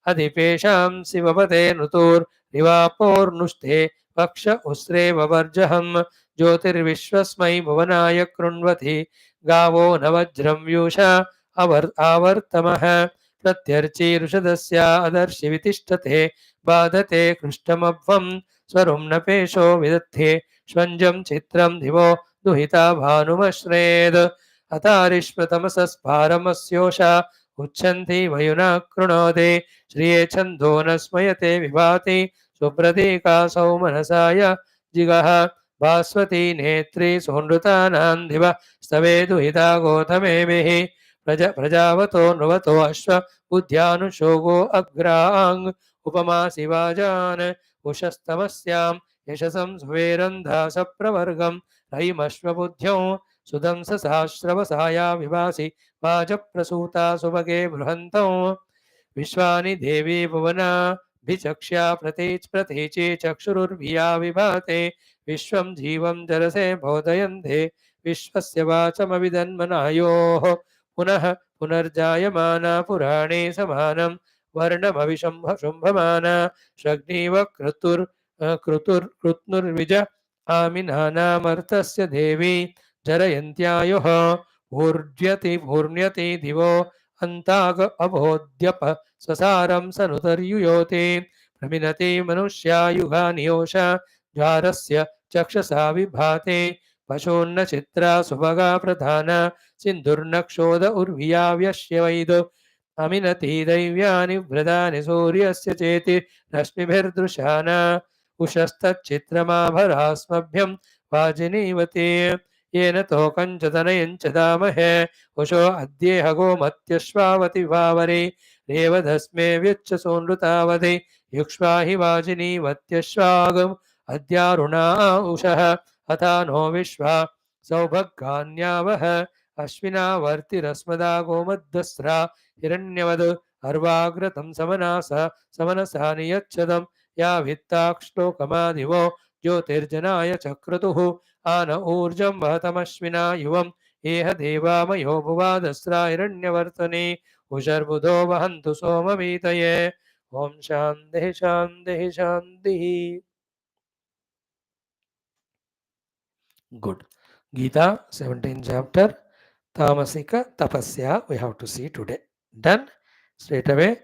अधिपेषां शिवपते नुतुर्निवापोर्नुष्ठे पक्ष उस्रेववर्जहं ज्योतिर्विश्वस्मै भुवनाय कृण्वति गावो न वज्रं व्यूषा आवर्तमः प्रत्यर्चिरुषदस्या अदर्शि वितिष्ठते बाधते कृष्टमभ्वं स्वरुं न पेशो विदध्ये श्वञ्जं चित्रं दिवो दुहिता भानुमश्रेद अतारिष्मतमसस्फारमस्योषा उच्छन्ति वयुना कृणोति श्रिये छन्दो न स्मयते विभाति सुप्रतीकासौ मनसाय जिगः भास्वती नेत्री सोनृतानां दिव स्तवे दुहिता गोतमेभिः प्रजावतो नृवतो अश्व बुद्ध्यानुशोगो अग्राङ् उपमासि वाजान् उषस्तमस्यां यशसं सुवेरन्धा सप्रवर्गं रयिमश्वबुद्ध्यौ सुदंससाश्रवसाया विभासि वाजप्रसूता सुभगे बृहन्तौ विश्वानि देवी भुवना भिचक्ष्या प्रतीचे चक्षुरुर्भिया विभाते विश्वं जीवं जरसे बोधयन्ते विश्वस्य वाचमविदन्मनायोः पुनः पुनर्जायमाना पुराणे समानं वर्णमविशुम्भमाना शग्नीव कृतुर्विज आमिनानामर्तस्य देवी जरयन्त्यायुः पूर्ण्यति दिवो अन्ताग अबोध्यप स्वसारं सनुतर्युयोते प्रमिनति मनुष्यायुगानियोषा द्वारस्य चक्षसा विभाते पशोन्न चित्रा सुभगा प्रधाना सिन्धुर्नक्षोद उर्विया व्यश्यवैद अमिनति दैव्यानि व्रतानि सूर्यस्य चेति रश्मिभिर्दृशाना उषस्तच्चित्रमाभरास्मभ्यं वाजिनीवते येन तोकञ्च तनयञ्च दामहे उषो अद्येह गोमत्यश्वावति वावरे रेवधस्मे व्यच्च सोनृतावधि युक्ष्वा हि वाजिनीवत्यश्वागम् अद्यारुणा उषः अथा नो विश्वा सौभगान्यावह अश्विनावर्तिरस्मदा गोमद्दस्रा हिरण्यवद् अर्वाग्रतं समनसा नियच्छदं या वित्ताक्श्लोकमादिवो ज्योतिर्जनाय चक्रतुः आन ऊर्जं वहतमश्विना युवं एह देवामयो भुवादस्रा हिरण्यवर्तने उषर्बुधो वहन्तु सोमवीतये Om Shanti Shanti Shanti. Good. Gita, 17th chapter, Tamasika Tapasya, we have to see today. Done? Straight away.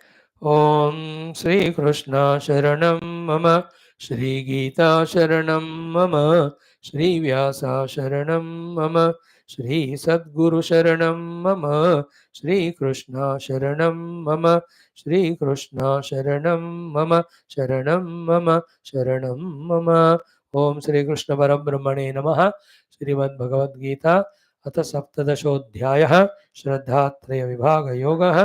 Om Sri Krishna Sharanam Mama, Sri Gita Sharanam Mama, Sri Vyasa Sharanam Mama, Sri Sadguru Sharanam Mama, Sri Krishna Sharanam Mama, Sri Krishna Sharanam Mama, Sharanam Mama, Sharanam Mama. Om Sri Krishna Parabrahmane Namaha. Shrimad Bhagavad Gita अथ सप्तदशोऽध्यायः श्रद्धात्रय विभाग योगः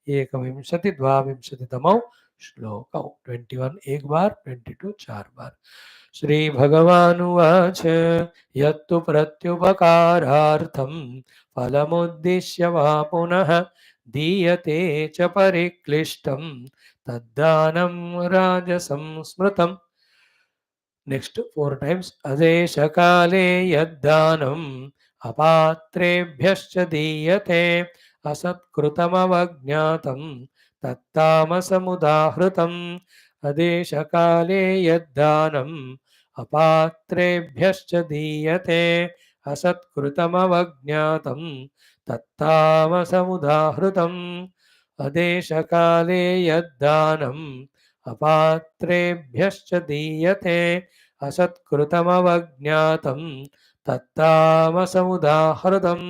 एकविंशति द्वाविंशतितमौ श्लोकौ 21 एक बार 22 चार बार श्री भगवानुवाच यत्तु प्रत्युपकारार्थं फलमुद्दिश्य वा पुनः दीयते च परिक्लिष्टं तद्दानं राजसंस्मृतम्. Next four times. Adeshakale yaddanam apatrebhyascha diyate asatkrutamav tattamasamudahrutam. Adeshakale yaddanam apatrebhyascha diyate asatkrutamav tattamasamudahrutam. Adeshakale yaddanam apatrebhyascha diyate असत्कृतमवज्ञातं तत्तामसमुदाहृतम्.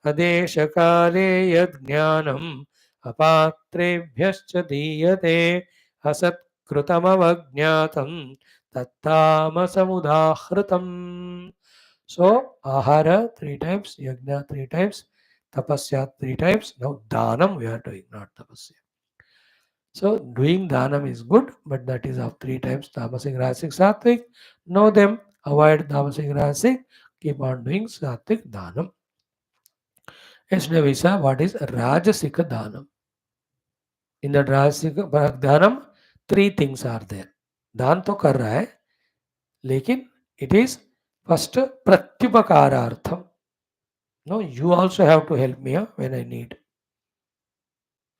अदेशकाले यज्ञानम् अपात्रेभ्यश्च दीयते असत्कृतमवज्ञातं तत्तामसमुदाहृतम्. So ahara three times, yajna three times, tapasya three times. Now dhanam we are doing, not tapasya. So doing dhanam is good, but that is of three times tamasic, rasic, sattvic. Know them, avoid tamasic, rasic, keep on doing sattvic dhanam. Yesterday we saw what is rajasika dhanam. In the rajasika dhanam, three things are there. दान तो कर रहा है, लेकिन it is first pratyupakarartham. No, you also have to help me when I need.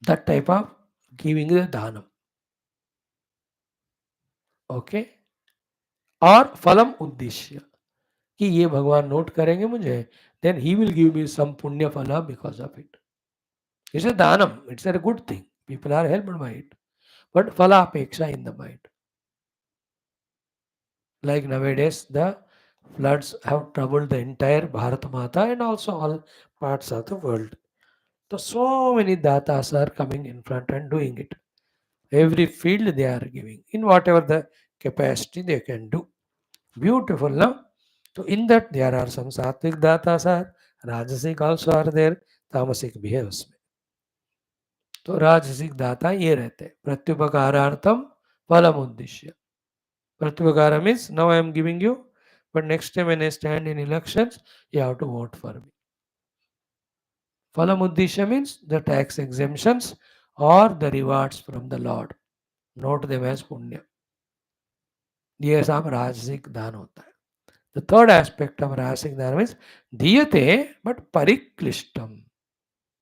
That type of giving the dhanam. Okay? और फलम उद्देश्य कि ये भगवान नोट करेंगे मुझे, then he will give me some पुण्य फला because of it. It's a दानम, it's a good thing, people are helped by it, but फलापेक्षा in the mind. Like nowadays, the floods have troubled the entire Bharat Mata and also all parts of the world. So many datas are coming in front and doing it. Every field they are giving in whatever the capacity they can do. Beautiful, no? So in that there are some sattvic datas are, rajasic also are there, tamasic भी है उसमें. तो राजसिक दाता ये रहते हैं. प्रत्युपकारार्थम फलम उद्देश्य. Pratyupakara means now I am giving you, but next time when I stand in elections, you have to vote for me. Phalam uddishya means the tax exemptions or the rewards from the Lord. Note them as punya. ये सब राजसिक दान होता है. The third aspect of rajasic dana is diyate but pariklishtam.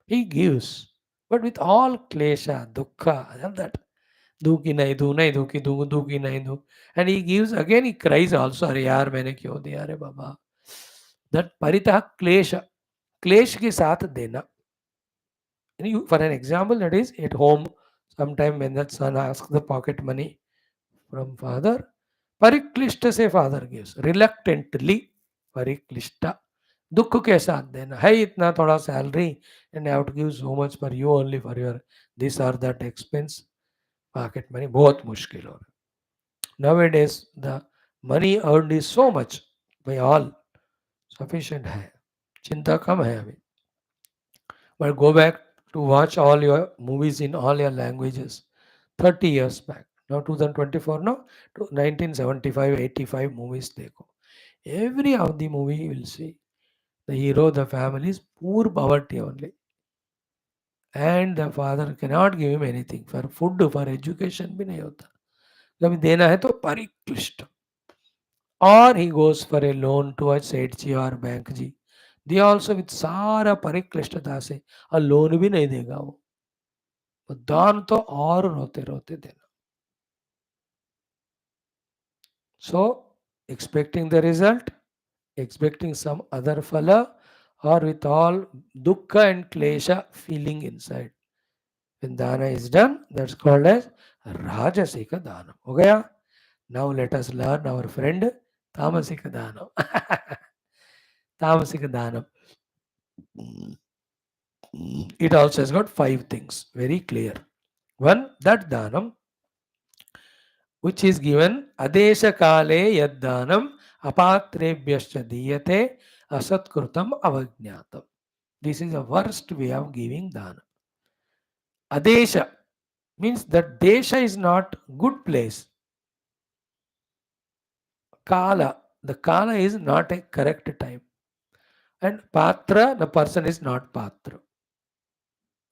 He gives, but with all klesha, dukkha, and that. दू की नहीं दू, नहीं दू की दू, दू की नहीं दू. And he gives again, he cries also, अरे यार मैंने क्यों दिया रे बाबा. That परितः क्लेश, क्लेश के साथ देना. For an example, that is at home, sometime when that son asks the pocket money from father, परिक्लिष्ट से father gives, reluctantly, परिक्लिष्ट, दुख के साथ देना. है इतना थोड़ा salary and I have to give so much for you only for your this or that expense. Pocket money बहुत मुश्किल हो रहा है. Nowadays the money earned is so much by all, sufficient है, चिंता कम है अभी. But go back to watch all your movies in all your languages 30 years back. Now 2024, no, to 1975 85 movies देखो. Every of the movie you will see the hero, the family is poor poverty only, and the father cannot give him anything for food, for education भी नहीं होता. कभी देना है तो परिक्लिष्ट. Or he goes for a loan to a सेठ जी और बैंक जी, they also with सारा परिक्लिष्टता से a loan भी नहीं देगा वो. दान तो और रोते रोते देना. So, expecting the result, expecting some other phala, or with all dukkha and klesha feeling inside. When dana is done, that's called as Rajasika Dana. Okay? Now let us learn our friend Tamasika Dana. Tamasika Dana. It also has got five things, very clear. One, that Danam, which is given Adesha Kale Yaddanam Apatrebhyascha Diyate Asatkrutam Avajnatam. This is the worst way of giving dana. Adesha means that Desha is not good place. Kala, the Kala is not a correct time. And Patra, the person is not Patra.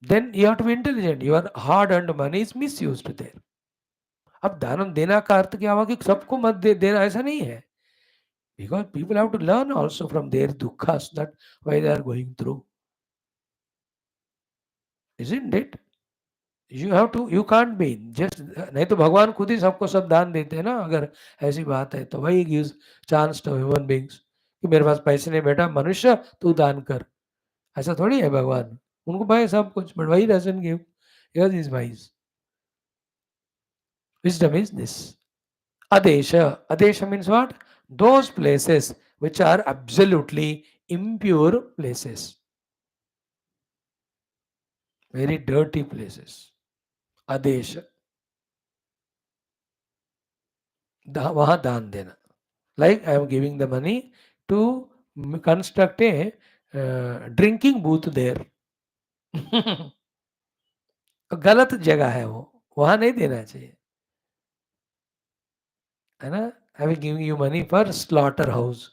Then you have to be intelligent. Your hard earned money is misused there. अब दानम देना का अर्थ क्या हुआ कि सबको मत देना ऐसा नहीं है. Because people have to learn also from their dukkhas that why they are going through. Isn't it? You can't be just, नहीं तो भगवान खुद ही सबको सब दान देते हैं ना. अगर ऐसी बात है तो वही gives chance to human beings कि मेरे पास पैसे नहीं बेटा मनुष्य तू दान कर. ऐसा थोड़ी है भगवान. उनको भाई सब कुछ but why doesn't give? Here is wise. Wisdom is this. Adesha. Adesha means what? Those places which are absolutely impure places. Very dirty places. Adesha. वहाँ दान देना. Like I am giving the money to construct a drinking booth there. गलत जगह है वो, वहाँ नहीं देना चाहिए, है ना. I will giving you money for slaughter house,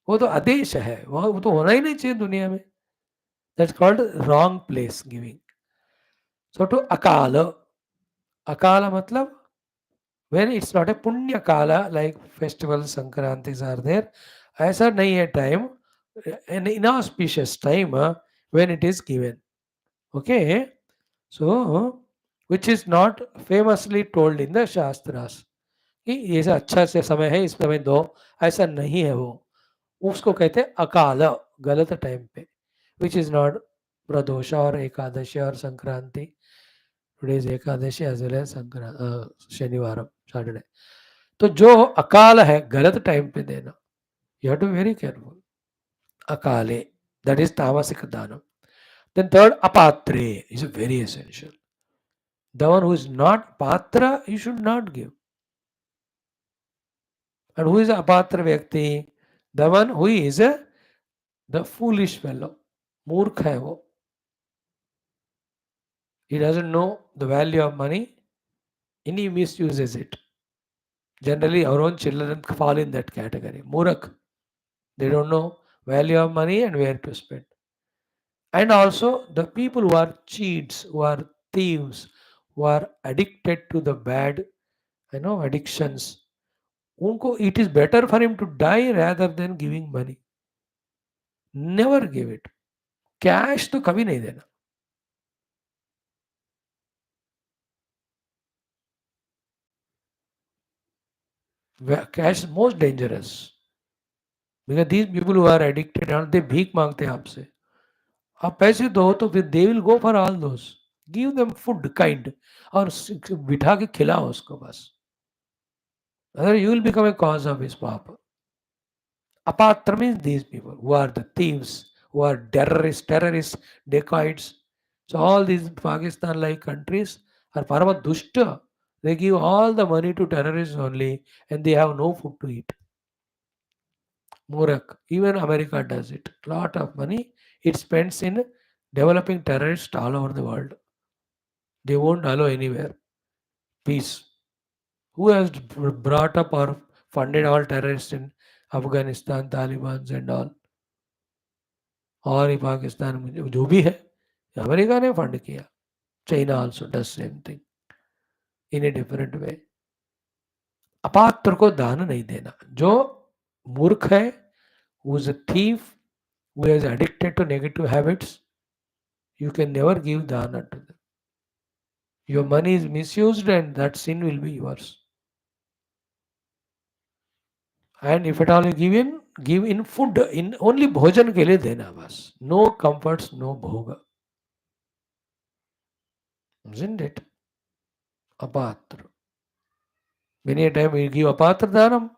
वो तो आदेश है, वो तो होना ही नहीं चाहिए दुनिया में. That's called wrong place giving. So too अकाल. अकाल मतलब when it's not a punya kala like festival sankrantis are there, ऐसा नहीं है time, an inauspicious time when it is given. Okay, so which is not famously told in the shastras कि ये ऐसा अच्छा से समय है, इस समय दो, ऐसा नहीं है वो. उसको कहते हैं अकाल, गलत टाइम पे. विच इज नॉट प्रदोषा और एकादशी और Sankranti. Today is Ekadashi as well as शनिवार सैटरडे. तो जो अकाल है गलत टाइम पे देना, you have to be very careful. अकाले, दैट इज तामसिक दानम. देन थर्ड अपात्रे is very essential. The one who is not पात्र you should not give. And who is a apatra vyakti? The one who is the foolish fellow. Murkha hai wo. He doesn't know the value of money and he misuses it. Generally, our own children fall in that category. Murak. They don't know value of money and where to spend. And also the people who are cheats, who are thieves, who are addicted to the bad, addictions. Unko, it is better for him to die rather than giving money. Never give it. Cash तो कभी नहीं देना. Cash is most dangerous because these people who are addicted they भीख मांगते हैं आपसे. आप पैसे दो तो फिर they will go for all those. Give them food kind और बिठा के खिलाओ उसको बस. Other you will become a cause of his पाप. Apatra means these people who are the thieves, who are terrorists, dacoits. So all these Pakistan-like countries are parama dushta. They give all the money to terrorists only and they have no food to eat. Murak. Even America does it. Lot of money it spends in developing terrorists all over the world. They won't allow anywhere. Peace. Who has brought up or funded all terrorists in Afghanistan, Taliban and all? और ही पाकिस्तान में जो भी है America ने fund किया. China also does same thing in a different way. अपात्र को दान नहीं देना. जो मूर्ख है, who is a thief, who is addicted to negative habits, you can never give dana to them. Your money is misused and that sin will be yours. And if at all you give in food, in only bhojan के लिए देना बस. No comforts, no bhoga. Isn't it? अपात्र. Many a time we give अपात्र दानम.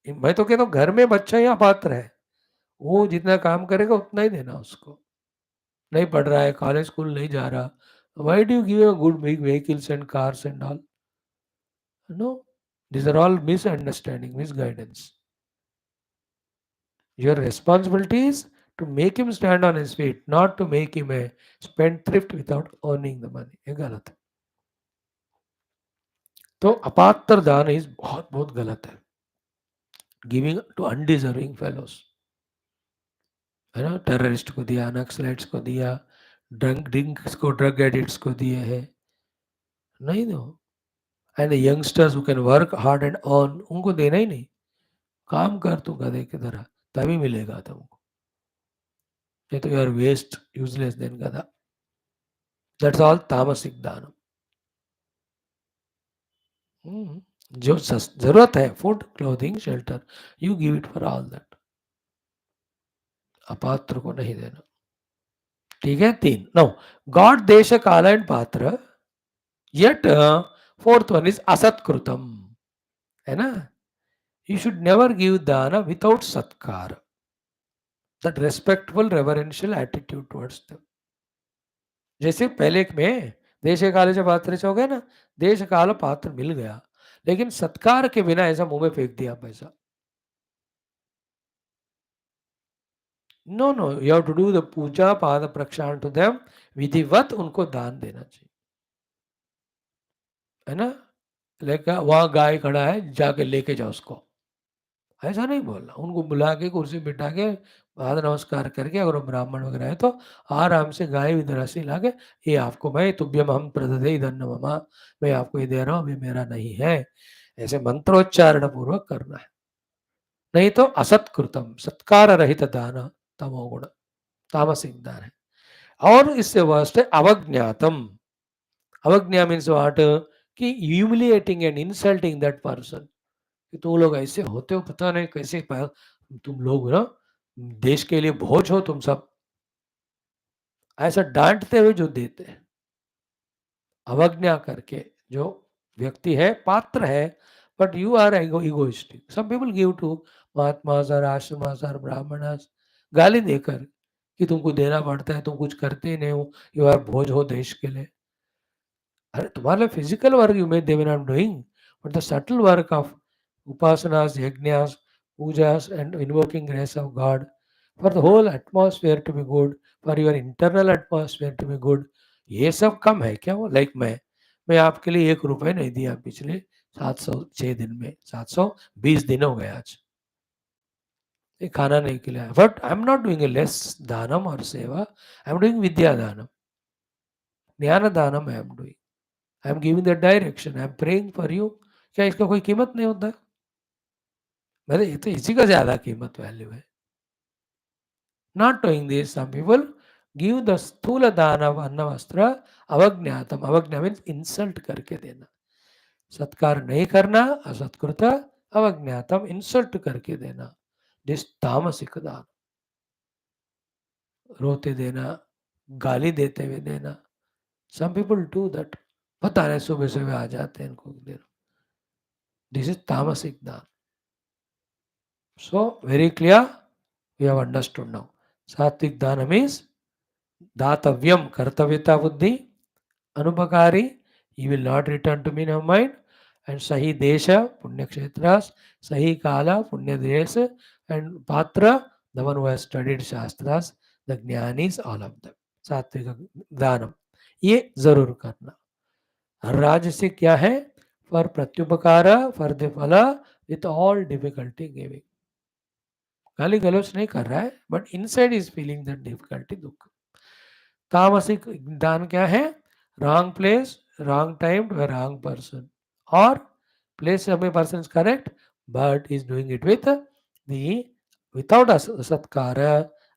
मैं तो कहता हूँ घर में बच्चा ही अपात्र है. वो जितना काम करेगा उतना ही देना उसको. नहीं पढ़ रहा है, कॉलेज स्कूल नहीं जा रहा. Why do you give a good big vehicles and cars and all? No, these are all misunderstanding, misguidance. Your responsibility is to make him stand on his feet, not to make him a spendthrift without earning the money. ये गलत है. तो अपात्र दान is बहुत बहुत गलत है. गिविंग टू अनडिजर्विंग फेलोस, है ना. टेररिस्ट को दिया, नक्सलाइट्स को दिया, ड्रिंक्स को, ड्रग एडिक्ट्स को दिए हैं. नहीं दो. And youngsters who can work hard and earn, उनको देना ही नहीं. काम कर तू गधे की तरह, तभी मिलेगा तुमको. ये तो यार वेस्ट, यूजलेस देन गधा. दैट्स ऑल तामसिक दान. जो जरूरत है, food, clothing, shelter, you give it for all that. अपात्र को नहीं देना. ठीक है. 3. नो गॉड देश काल एंड पात्र. येट फोर्थ वन इज असत्कृतम, है ना. यू शुड नेवर गिव दान विदाउट सत्कार, that respectful reverential attitude towards them. जैसे पहले में देश काल से पात्र से हो गया ना, देश काल पात्र मिल गया, लेकिन सत्कार के बिना ऐसा मुंह में फेंक दिया पैसा. No no, you have to do the puja, पाद प्रक्षालन टू देम, विधिवत उनको दान देना चाहिए, है ना. लेकिन वहां गाय खड़ा है, जाके लेके जाओ उसको, ऐसा नहीं बोलना. उनको बुला के कुर्सी बिठा के पाद नमस्कार करके, अगर वो ब्राह्मण वगैरह है तो आराम से गाय इधर से ला के, ये आपको मैं तुभ्यम हम प्रददे धन्य ममा, मैं आपको ये दे रहा हूँ, अभी मेरा नहीं है, ऐसे मंत्रोच्चारण पूर्वक करना है. नहीं तो असत्कृतम, सत्कार रहित दान तमोगुण, तामसिक दान है. और इससे वर्स्ट है अवज्ञातम. अवज्ञा मीन्स व्हाट, कि humiliating and insulting that person. कि तुम लोग ऐसे होते हो, पता नहीं कैसे, तुम लोग ना देश के लिए बोझ हो तुम सब, ऐसा डांटते हुए जो देते हैं, अवज्ञा करके. जो व्यक्ति है पात्र है, but you are egoistic. Some people give to mahatma sir, ashram sir, Brahmin, गाली देकर कि तुमको देना पड़ता है, तुम कुछ करते ही नहीं हो, यू आर बोझ हो देश के लिए. अरे तुम्हारा physical work you may they way not doing, but the subtle work of upasanas, yajnas, pujas, and invoking grace of God, for the whole atmosphere to be good, for your internal atmosphere to be good, ये सब कम है क्या? वो like मैं आपके लिए 1 रुपए नहीं दिया पिछले 706 दिन में, 720 दिन हो गए आज, ये खाना नहीं खिलाया. But I am not doing a less दानम और सेवा, आई एम डूइंग विद्या दानम, ज्ञान दानम I am doing. I am giving the direction, I am praying for you. क्या इसका कोई कीमत नहीं होता? मतलब ये तो इसी का ज्यादा कीमत वैल्यू है. Not doing this, some people give the स्थूल दान of अन्न वस्त्र अवज्ञातम. अवज्ञा मीन्स इंसल्ट करके देना, सत्कार नहीं करना, असत्कृत, अवज्ञातम इंसल्ट करके देना. दिस तामसिक दान. रोते देना, गाली देते हुए देना. Some people do that. पता नहीं सुबह सुबह आ जाते हैं इनको देना. दिस इज तामसिक दान. So very clear, we have understood now. Sattvic dana means दातव्यम, कर्तव्यता बुद्धि, अनुपकारी, he will not return to me, never mind, and sahi desha, punya kshetras, sahi kala, punya desh, and patra, the one who has studied shastras, the jnanis, all of them. सात्विक दानम ये जरूर करना. राजसिक क्या है? For प्रत्युपकार, for the फल, with all difficulty giving. गाली गलौज नहीं कर रहा है, but inside is feeling that difficulty, दुख. तामसिक दान क्या है? Wrong place, wrong time to wrong person, और प्लेस में person is correct, but is doing it with the without सत्कार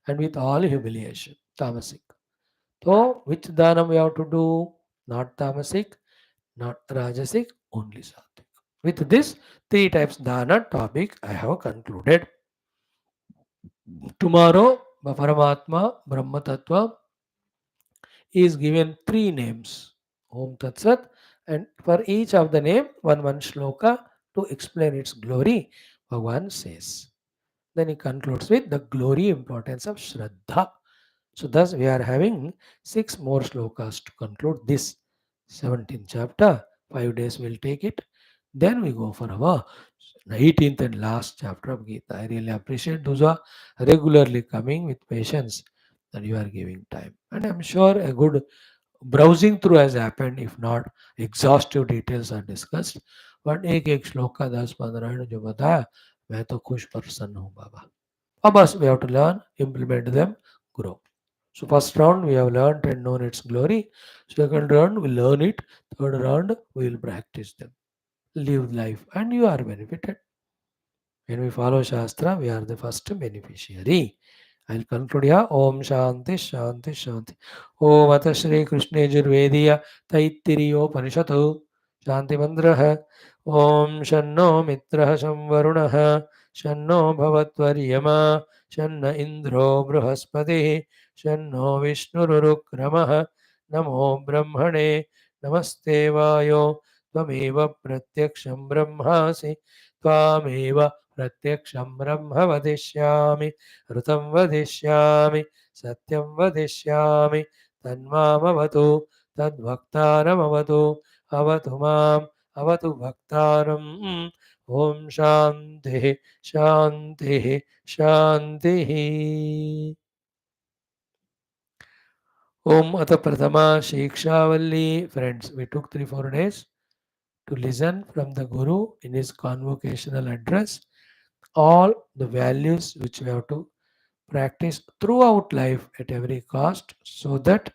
एंड विथ ऑल ह्यूमिलिएशन. तामसिक. तो विच दानम we have to do? Not तामसिक, नॉट राजसिक, ओनली सात्विक. With this 3 types dana topic, I have concluded. Tomorrow, Paramatma, Brahma Tattva is given 3 names, Om Tat Sat, and for each of the name, one shloka to explain its glory, Bhagavan says. Then he concludes with the glory importance of Shraddha. So thus we are having 6 more shlokas to conclude this 17th chapter. 5 days will take it. Then we go for our 18th and last chapter of Gita. I really appreciate those who are regularly coming with patience that you are giving time. And I'm sure a good browsing through has happened. If not, exhaustive details are discussed. But एक shloka 10-15 minute जो बताया मैं तो खुश प्रसन्न हूँ बाबा. अब बस we have to learn, implement them, grow. So first round we have learned and known its glory. Second round we learn it. Third round we will practice them. Live life and you are benefited. When we follow Shastra, we are the first beneficiary. I'll conclude here. Om Shanti Shanti Shanti. Om Ata Shri Krishna Yajurvediya Taittiriyo Upanishadu Shanti Mandraha. Om Shanno Mitraha Samvarunaha Shanno Bhavatvaryama Shanna Indro Bruhaspati Shanno Vishnurukramaha Namo Brahmane Namaste Vayo Tvameva Pratyaksham Brahmasi Tvameva प्रत्यक्षं ब्रह्म वदिष्यामि ऋतं वदिष्यामि सत्यं वदिष्यामि तन्मामवतु तद्भक्तारमवतु अवतु माम् अवतु भक्तारम् ॐ शान्तिः शान्तिः शान्तिः ॐ अथ प्रथमा शिक्षावल्ली. Friends, we took 3-4 days to listen from the Guru in his convocational address all the values which we have to practice throughout life at every cost so that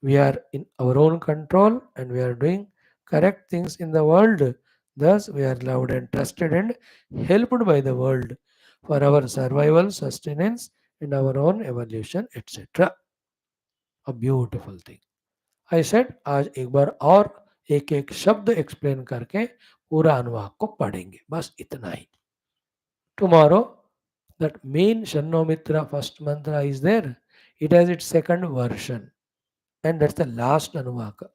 we are in our own control and we are doing correct things in the world. Thus, we are loved and trusted and helped by the world for our survival, sustenance, and our own evolution, etc. A beautiful thing. I said, आज एक बार और एक एक शब्द explain करके पूरा अनुवाद को पढ़ेंगे. बस इतना ही. Tomorrow, that main Shannomitra first mantra is there. It has its second version. And that's the last Anuvaka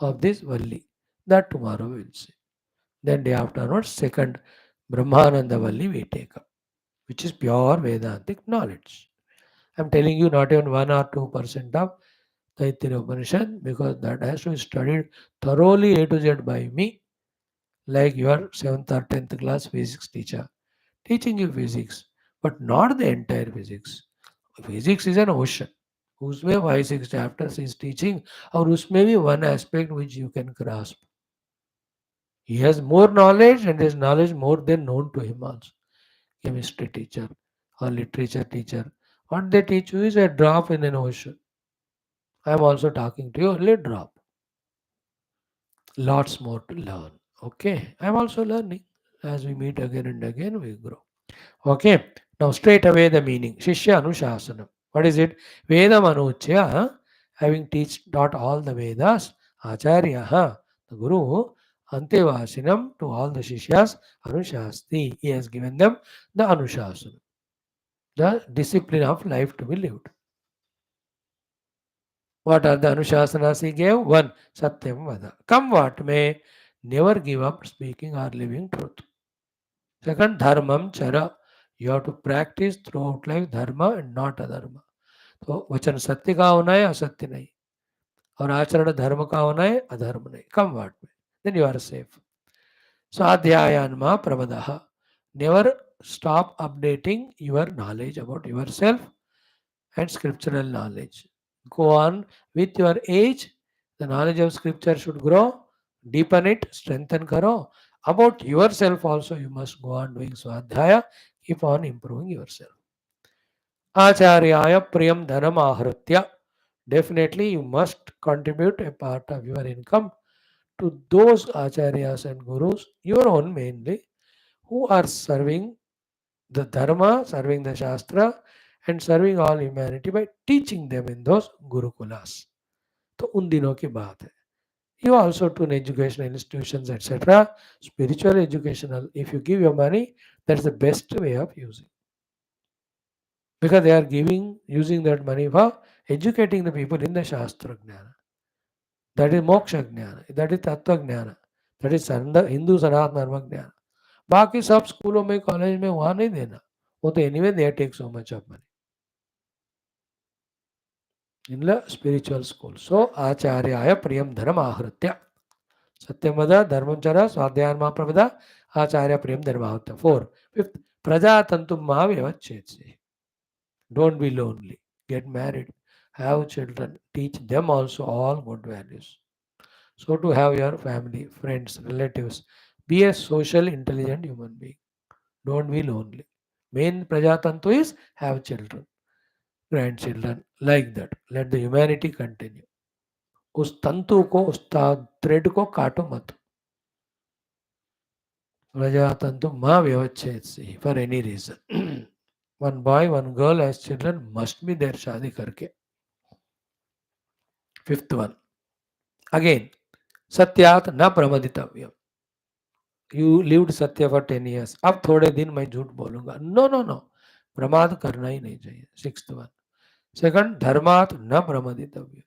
of this Valli. That tomorrow we will see. Then day afterwards, second Brahmananda Valli we take up, which is pure Vedantic knowledge. I'm telling you not even 1 or 2% of Taittiriya Upanishad because that has to be studied thoroughly A to Z by me, like your 7th or 10th class physics teacher teaching you physics, but not the entire physics. Physics is an ocean. उसमें 5-6 chapters is teaching और उसमें भी one aspect which you can grasp. He has more knowledge and his knowledge more than known to him also. Chemistry teacher or literature teacher. What they teach you is a drop in an ocean. I am also talking to you only a drop. Lots more to learn. Okay. I am also learning. As we meet again and again, we grow. Okay. Now straight away the meaning. Shishya Anushasanam. What is it? Vedam Anuchya, having taught all the Vedas, Acharya, the Guru, Antevasinam to all the Shishyas, Anushasti. He has given them the Anushasana, the discipline of life to be lived. What are the Anushasanas he gave? One, Satyam Vada. Come what may, never give up speaking or living truth. Second, Dharmam Chara. You have to practice throughout life dharma and not adharma. तो वचन सत्य का होना है असत्य नहीं और आचरण धर्म का होना है अधर्म नहीं. कम वाट में देन यू आर सेफ. स्वाध्यायान्मा प्रवदः. Never stop updating your knowledge about yourself and scriptural knowledge. Go on with your age. The knowledge of scripture should grow. Deepen it, strengthen karo. About yourself also you must go on doing swadhyaya. Keep on improving yourself. Acharyaya priyam dhanam ahritya. Definitely you must contribute a part of your income to those acharyas and gurus, your own mainly, who are serving the dharma, serving the shastra, and serving all humanity by teaching them in those gurukulas. तो उन दिनों की बात है. You also to educational institutions, etc. Spiritual educational. If you give your money, that's the best way of using. Because they are using that money for educating the people in the Shastra Jnana. That is Moksha Jnana. That is Tattva Jnana. That is Hindu Sanatana Dharma Jnana. बाकी सब स्कूलों में college में वहाँ नहीं देना वो तो anyway they take so much of money in the spiritual school so आचार्याय प्रियम धर्म आहृत्य सत्यमद धर्मचर स्वाध्याय प्रपद आचार्य प्रियम धर्म आहृत्य 4 5th प्रजातंतु महाव्यवच्छेद don't be lonely get married have children teach them also all good values so to have your family friends relatives be a social intelligent human being don't be lonely main prajatantu is have children grandchildren like that let the humanity continue उस तंतु को उस thread को काटो मत प्रजातंतु माँ व्यवच्छेद से for any reason one boy one girl as children must be there शादी करके 5th one again सत्यात न प्रमदितव्यम यू लिव्ड सत्य फॉर 10 years अब थोड़े दिन मैं झूठ बोलूंगा नो नो नो प्रमाद करना ही नहीं चाहिए 6th one second धर्मात न प्रमदितव्यम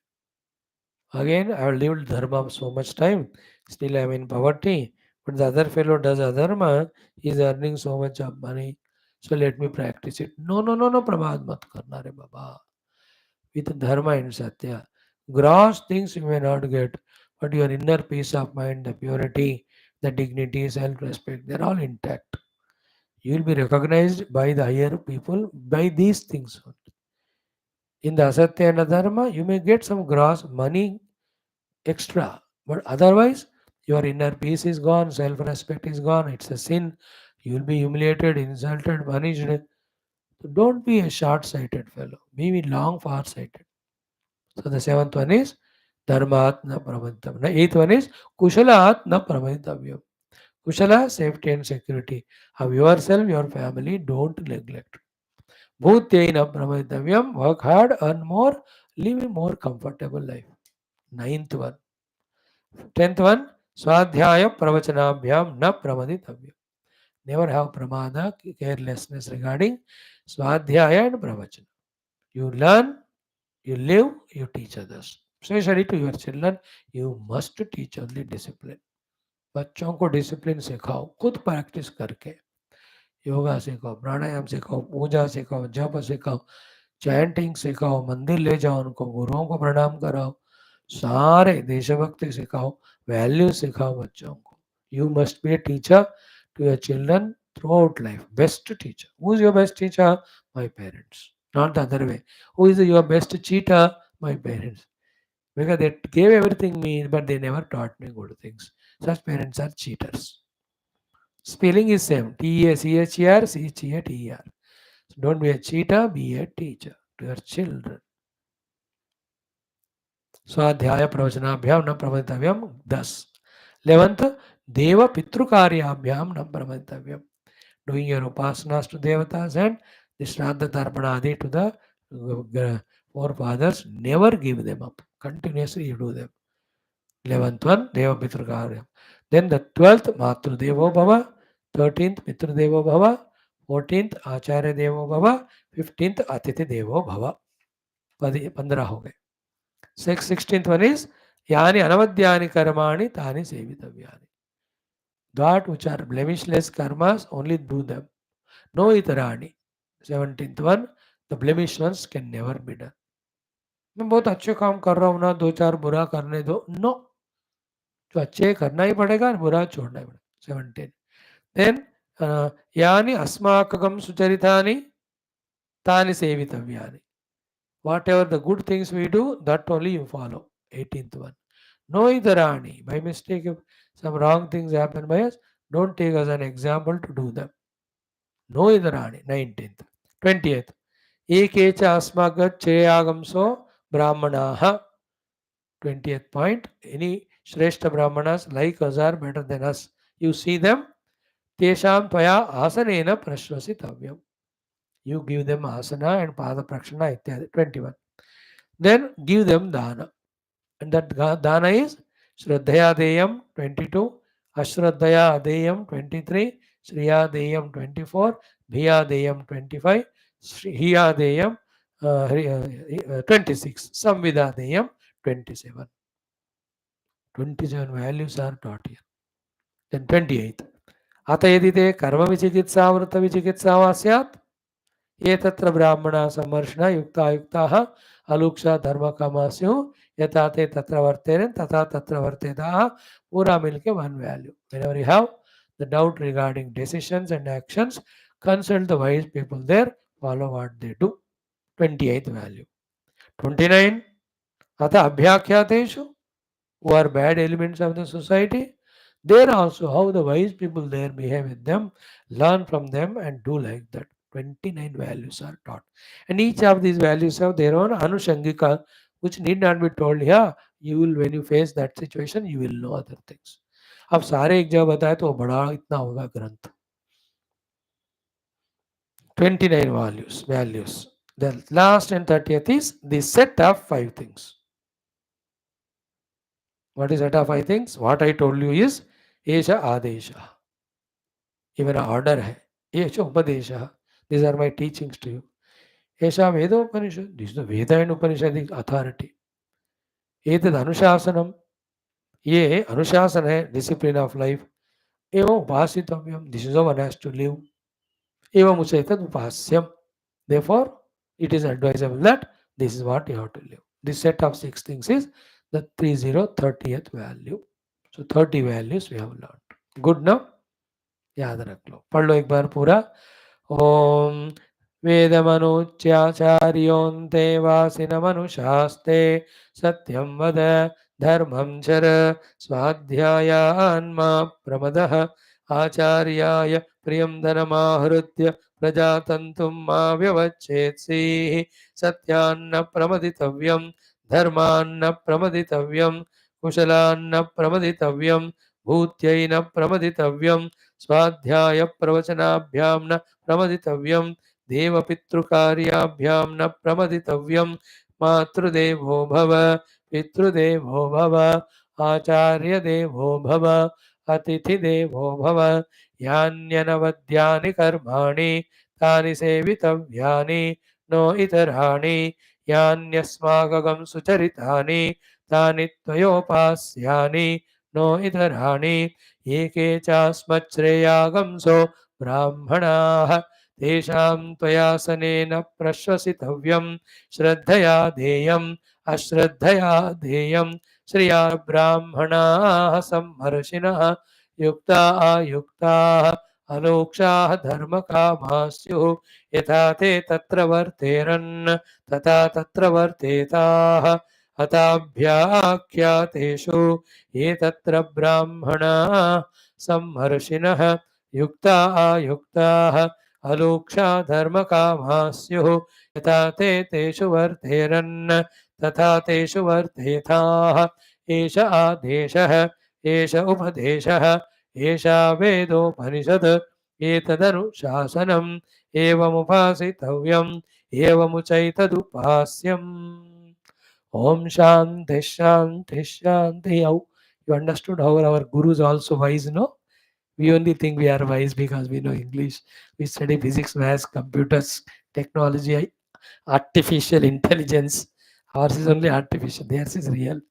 again I have lived dharma so much time still I am in poverty but the other fellow does adharma he is earning so much of money so let me practice it no प्रमाद मत करना रे बाबा with dharma and satya gross things you may not get but your inner peace of mind the purity the dignity self-respect they're all intact you will be recognized by the higher people by these things in the asatya and dharma you may get some gross money extra. But otherwise, your inner peace is gone, self respect is gone, it's a sin. You will be humiliated, insulted, punished. So don't be a short sighted fellow, be long far sighted. So the 7th one is Dharmat na pramaditavyam. The 8th one is Kushalat na pramaditavyam. Kushala, safety and security. Of yourself, your family, don't neglect. Bhutyai na pramaditavyam. Work hard, earn more, live a more comfortable life. 9th one. 10th one, Swadhyaya Pravachanabhyam na pramaditavya. Never have pramada, carelessness regarding Swadhyaya and Pravachana. You learn, you live, you teach others. Especially to your children, you must teach only discipline. बच्चों को discipline सिखाओ खुद practice करके योगा सिखाओ प्राणायाम सिखाओ पूजा सिखाओ जप सिखाओ चैंटिंग सिखाओ मंदिर ले जाओ उनको गुरुओं को प्रणाम कराओ सारे देशभक्ति सिखाओ वैल्यू सिखाओ बच्चों को you must be a teacher to your children throughout life best teacher who is your best teacher my parents not the other way who is your best cheater my parents because they gave everything me but they never taught me good things such parents are cheaters spelling is same T-A-C-H-E-R C-H-E-A-T-E-R so don't be a cheater be a teacher to your children स्वाध्याय प्रवचनाभ्याम न प्रमदितव्यम 10 11th देव पितृकार्याभ्याम न प्रमदितव्यम doing your upasanas to devatas and the shraddha tarpanadi to the forefathers never give them up continuously you do them 11th one deva pitrakaryam then the 12th matru devo bhava 13th pitru devo bhava 14th acharya devo bhava 15th atithi devo bhava 15 हो गए 16th one is यानि अनवद्यानि कर्माणि तानि सेवितव्यानि that which are blemishless karmas only do them no itarani 17th one the blemish ones can never be done मैं बहुत अच्छे काम कर रहा हूँ ना दो चार बुरा करने दो नो जो अच्छे करना ही पड़ेगा और बुरा छोड़ना ही पड़ेगा 17 then यानि अस्माकं सुचरितानि तानि सेवितव्यानि whatever the good things we do that only you follow 18th one no idarani by mistake if some wrong things happen by us don't take as an example to do them no idarani 19th 20th ekecha asmagat cheyagamso brahmanaha 20th point any shrestha brahmanas like us are better than us you see them tesham tvaya asanena prashvasitavyam you give them asana and pada prakshana ityadi 21 then give them dana and that dana is Shraddhaya Deyam 22, Ashraddhaya Deyam 23, Shriya Deyam 24, Bhiya Deyam 25, Hiya Deyam 26, Samvida Deyam 27. 27 values are taught here. Then 28th. अत यदि ते कर्मविचिकित्सा वृत्तविचिकित्सा वा स्यात् ये तत्र ब्राह्मणा सम्मर्षणा युक्ता युक्ताः अलुक्षा धर्मकामा स्युः यथा ते तत्र वर्तेरन् तथा तत्र वर्तेताः पूरा मिलके one value. Whenever you have the doubt regarding decisions and actions, consult the wise people there, follow what they do. 28th value. 29. अथ अभ्याख्यातेषु who are bad elements of the society, there also how the wise people there behave with them, learn from them and do like that. 29 values are taught. And each of these values have their own anushangika, which need not be told here. You will, when you face that situation, you will know other things. अब सारे एक जगह बताए तो बड़ा इतना होगा ग्रंथ. 29 values. The last and 30th is the set of 5 things. What is set of 5 things? What I told you is Esha Adesha. Even an order hai. Esha Upadesha. These are my teachings to you. Esha Veda Upanishad. This is the Veda and Upanishadic authority. Etad Anushasanam. Ye Anushasan hai, discipline of life. Evam Upasitavyam. This is how one has to live. Evam Uchaitad Upasyam. Therefore, it is advisable that this is what you have to live. This set of 6 things is the 30th value. So 30 values we have learned. Good now? याद रख लो. पढ़ लो एक बार पूरा. ओम वेदमनुच्याचार्योऽन्ते वासिनमनुशास्ते सत्यं वद धर्मं चर स्वाध्यायान्मा प्रमदः आचार्याय प्रियं धनमाहृत्य प्रजातन्तुं मा व्यवच्छेत्सीः सत्यान्न प्रमदितव्यं धर्मान्न प्रमदितव्यं कुशलान्न प्रमदितव्यं भूत्यै न प्रमदितव्यं स्वाध्याय प्रवचनाभ्यां न प्रमदितव्यं देवपितृकार्याभ्यां न प्रमदितव्यं मातृदेवो भव पितृदेवो भव आचार्यदेवो भव अतिथिदेवो भव यान्यनवद्यानि कर्माणि तानि सेवितव्यानि नो इतराणि यान्यस्माकं सुचरितानि तानि त्वयोपास्यानि नो इतराणि एके चास्मच्छ्रेयागंसो ब्राह्मणाः तेषां त्वयासनेन प्रश्वसितव्यं श्रद्धया देयम् अश्रद्धया देयं श्रिया ब्राह्मणाः सम्मर्षिणः युक्ता आयुक्ताः अलोक्षाः धर्मकामाः स्युः यथा ते तत्र वर्तेरन् तथा तत्र वर्तेताः अताभ्याख्यातेषु ये तत्र ब्राह्मणाः सम्मर्षिणः युक्ता आयुक्ताः अलोक्षा धर्मकामाः स्युः यथा ते तेषु वर्तेरन् तथा तेषु वर्तेताः एष आदेशः एष उपदेशः एषा वेदोपनिषत् एतदनुशासनम् एवमुपासितव्यम् एवमुचैतदुपास्यम्. Om Shanti Shanti Shanti. How you understood how our gurus also wise, no? We only think we are wise because we know English. We study physics, maths, computers, technology, artificial intelligence. Ours is only artificial. Theirs is real.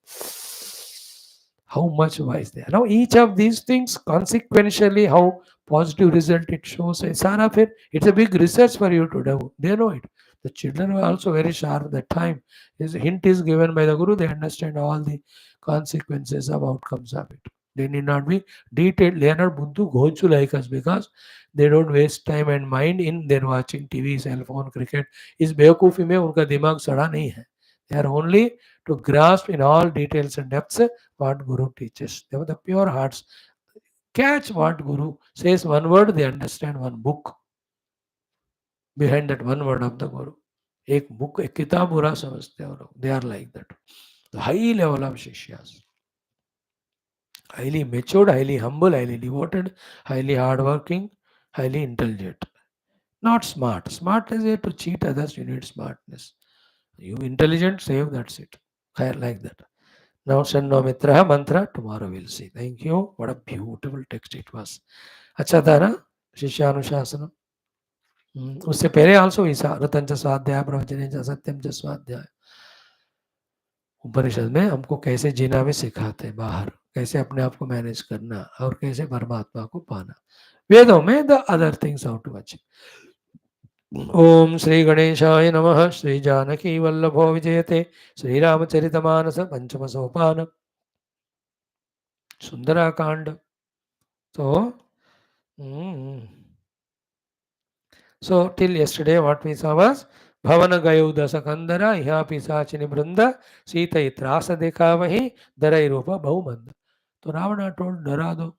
How much wise they are. Now each of these things consequentially how positive result it shows. It's a big research for you to do. They know it. The children were also very sharp at that time. His hint is given by the Guru, they understand all the consequences of outcomes of it. They need not be detailed. They are not buntu gochu like us because they don't waste time and mind in their watching TV, cell phone, cricket. इस बेवकूफ़ी में उनका दिमाग सड़ा नहीं है. They are only to grasp in all details and depths what Guru teaches. They have the pure hearts. Catch what Guru says one word, they understand one book. Behind that one word of the Guru. एक book एक किताब बुरा समझते हैं लोग. They are like that. The high level of Shishyas. Highly matured, highly humble, highly devoted, highly hardworking, highly intelligent. Not smart. Smart is here to cheat others. You need smartness. You intelligent, save, that's it. Like that. Now Shanno Mitra mantra, tomorrow we'll see. Thank you. What a beautiful text it was. अच्छा था ना शिष्यानुशासन. उससे पहले also ईसा रतन च स्वाध्याय प्रवचने च सत्यम च स्वाध्याय. उपनिषद में हमको कैसे जीना भी सिखाते हैं, बाहर कैसे अपने आप को मैनेज करना और कैसे परमात्मा को पाना. वेदों में the other things how to achieve. ओम श्री गणेशाय नमः. श्री जानकी वल्लभो विजयते. श्री रामचरितमानस पंचम सोपान सुंदराकांड. So, so till yesterday, what we saw was Bhavana Gayuda Sakandara, Iha Pisachini Brunda, Sita Itrasa Dekavahi, Darai Rupa Bahumanda. So Ravana told Narado,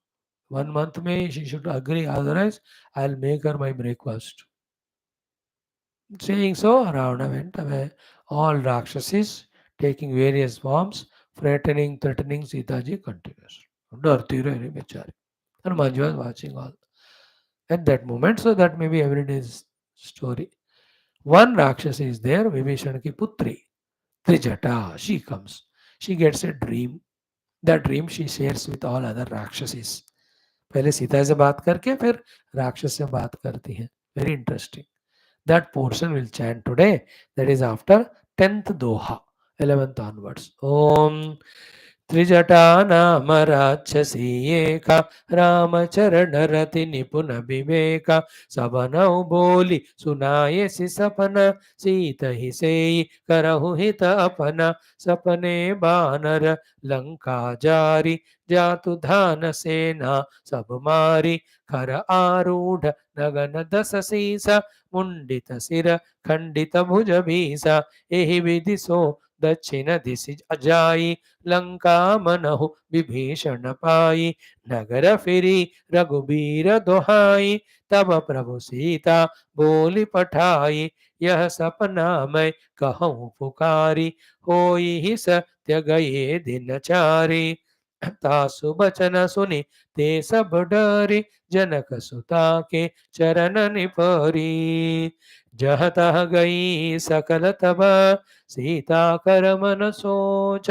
1 month may she should agree, otherwise I'll make her my breakfast. Saying so, Ravana went away. All Rakshasis taking various forms, threatening Sita ji continues. Darti Rari Bechari. Hanumanji was watching all at that moment, so that may be every day's story. One Rakshasa is there, Vibhishana ki putri, Trijata, she comes. She gets a dream. That dream she shares with all other Rakshasis. पहले सीता से बात करके फिर राक्षस से बात करती है. Very interesting. That portion will chant today. That is after 10th Doha, 11th onwards. Om Trijata नाम राक्षसी एका रामचरण रति निपुण विवेका सबनौ बोली सुनाये सि सपना सीत ही सेई करहु हित अपना सपने बानर लंका जारी जातु धान सेना सब मारी खर आरूढ़ नगन दस सीसा मुंडित सिर खंडित भुज भीसा एहि विधि सो दक्षिण दिशि जाई लंका मनहु विभीषण पाई नगर फिरी रघुबीर दोहाई तब प्रभु सीता बोली पठाई यह सपना मैं कहूँ पुकारी होई ही सत्य गए दिन चारी तासु बचन सुनी ते सब डरी जनक सुता के चरण निपरी जह तह गई सकल तब सीता कर मन सोच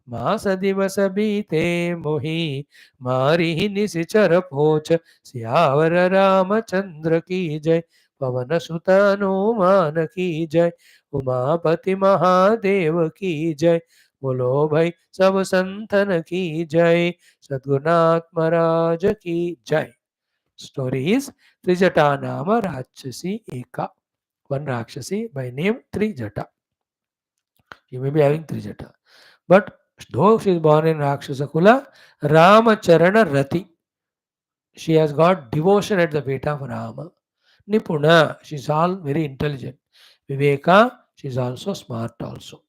मास दिवस बीते मोही मारी निशिचर पोच सियावर रामचंद्र की जय पवन सुत हनुमान की जय उमापति महादेव की जय बोलो भाई सब संतन की जय सद्गुरुनाथ महाराज की जय. Story is Trijata Nama Rakshasi Eka. One Rakshasi by name Trijata. You may be having Trijata. But though she is born in Rakshasa Kula, Ramacharana Rati. She has got devotion at the feet of Rama. Nipuna, she is all very intelligent. Viveka, she is also smart also.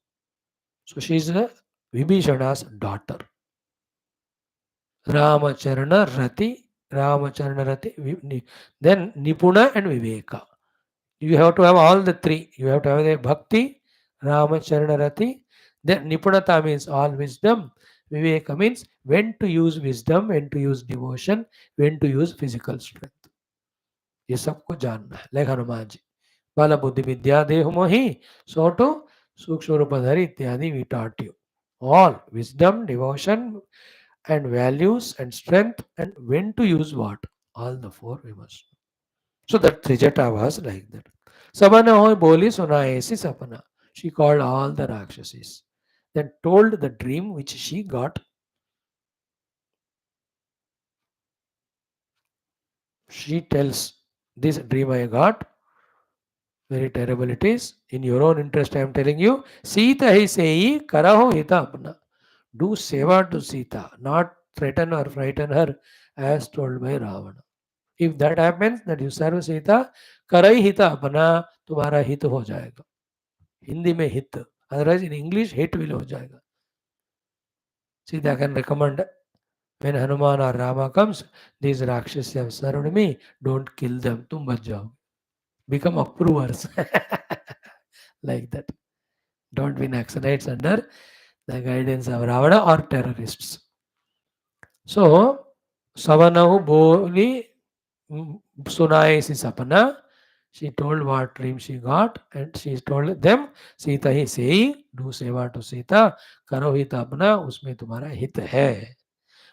So she is Vibhishana's daughter. Ramacharana Rati, Ramacharana Rati, then Nipuna and Viveka. You have to have all the three. You have to have the Bhakti, Ramacharana Rati, then Nipunata means all wisdom. Viveka means when to use wisdom, when to use devotion, when to use physical strength. ये सबको जानना है. Like Hanuman ji, बाला बुद्धि विद्या देह मोहि, so to सूक्ष्म रूपधरि इत्यादि we taught you. All wisdom, devotion, and values and strength, and when to use what. All the four we must. So that Trijata was like that. Sabana hoy boli sunaye si sapana. She called all the Rakshasis. Then told the dream which she got. She tells, this dream I got, very terrible it is. In your own interest, I am telling you. Sita hi sei karaho hita apna. Do seva to Sita, not threaten or frighten her, as told by Ravana. If that happens, that you serve Sita, karai hita apna, तुम्हारा हित हो जाएगा. हिंदी में हित, otherwise in English hit will हो जाएगा. Sita can recommend when Hanuman or Rama comes, these Rakshas have served me, don't kill them, तुम बच जाओ. Become approvers. Like that. Don't be Naxalites under the guidance of Ravana or terrorists. So, Savanahu Boli Sunaye si sapana. She told what dream she got, and she told them, Sita he saying, do सेवा to Sita, करो हित अपना, उसमें तुम्हारा हित है.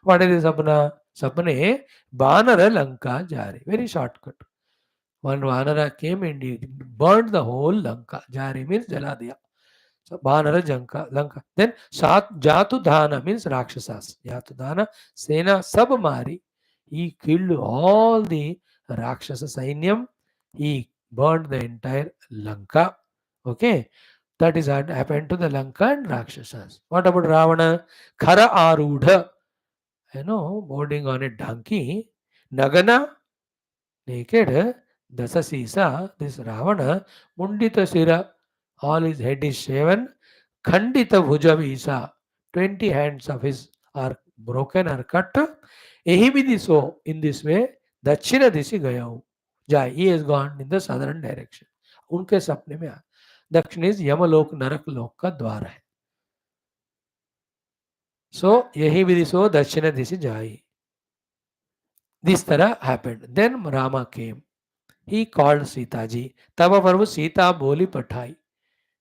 What is this अपना? सपने बानर लंका जा रहे. Very shortcut. One Vanara came and he burned the whole Lanka. Jari means jala diya. So Vanara Janka, Lanka. Then Jatudhana means Rakshasas. Jatudhana, Sena sab mari. He killed all the Rakshasa Sainyam. He burned the entire Lanka. Okay. That is what happened to the Lanka and Rakshasas. What about Ravana? Khara Arudha. Boarding on a donkey. Nagana, naked. Dasasisa, this Ravana, Mundita Sira, all his head is shaven. Khandita Bhujavisa, 20 hands of his are broken or cut. Ehividiso, in this way, Dachina Disi Gayau. Jai, he has gone in the southern direction. उनके सपने में दक्षिण is यमलोक नरक लोक का द्वार है. सो यही विधि सो दक्षिण दिशा जाई. This तरह happened. Then Rama came. He called Sita ji. तब प्रभु सीता बोली पठाई.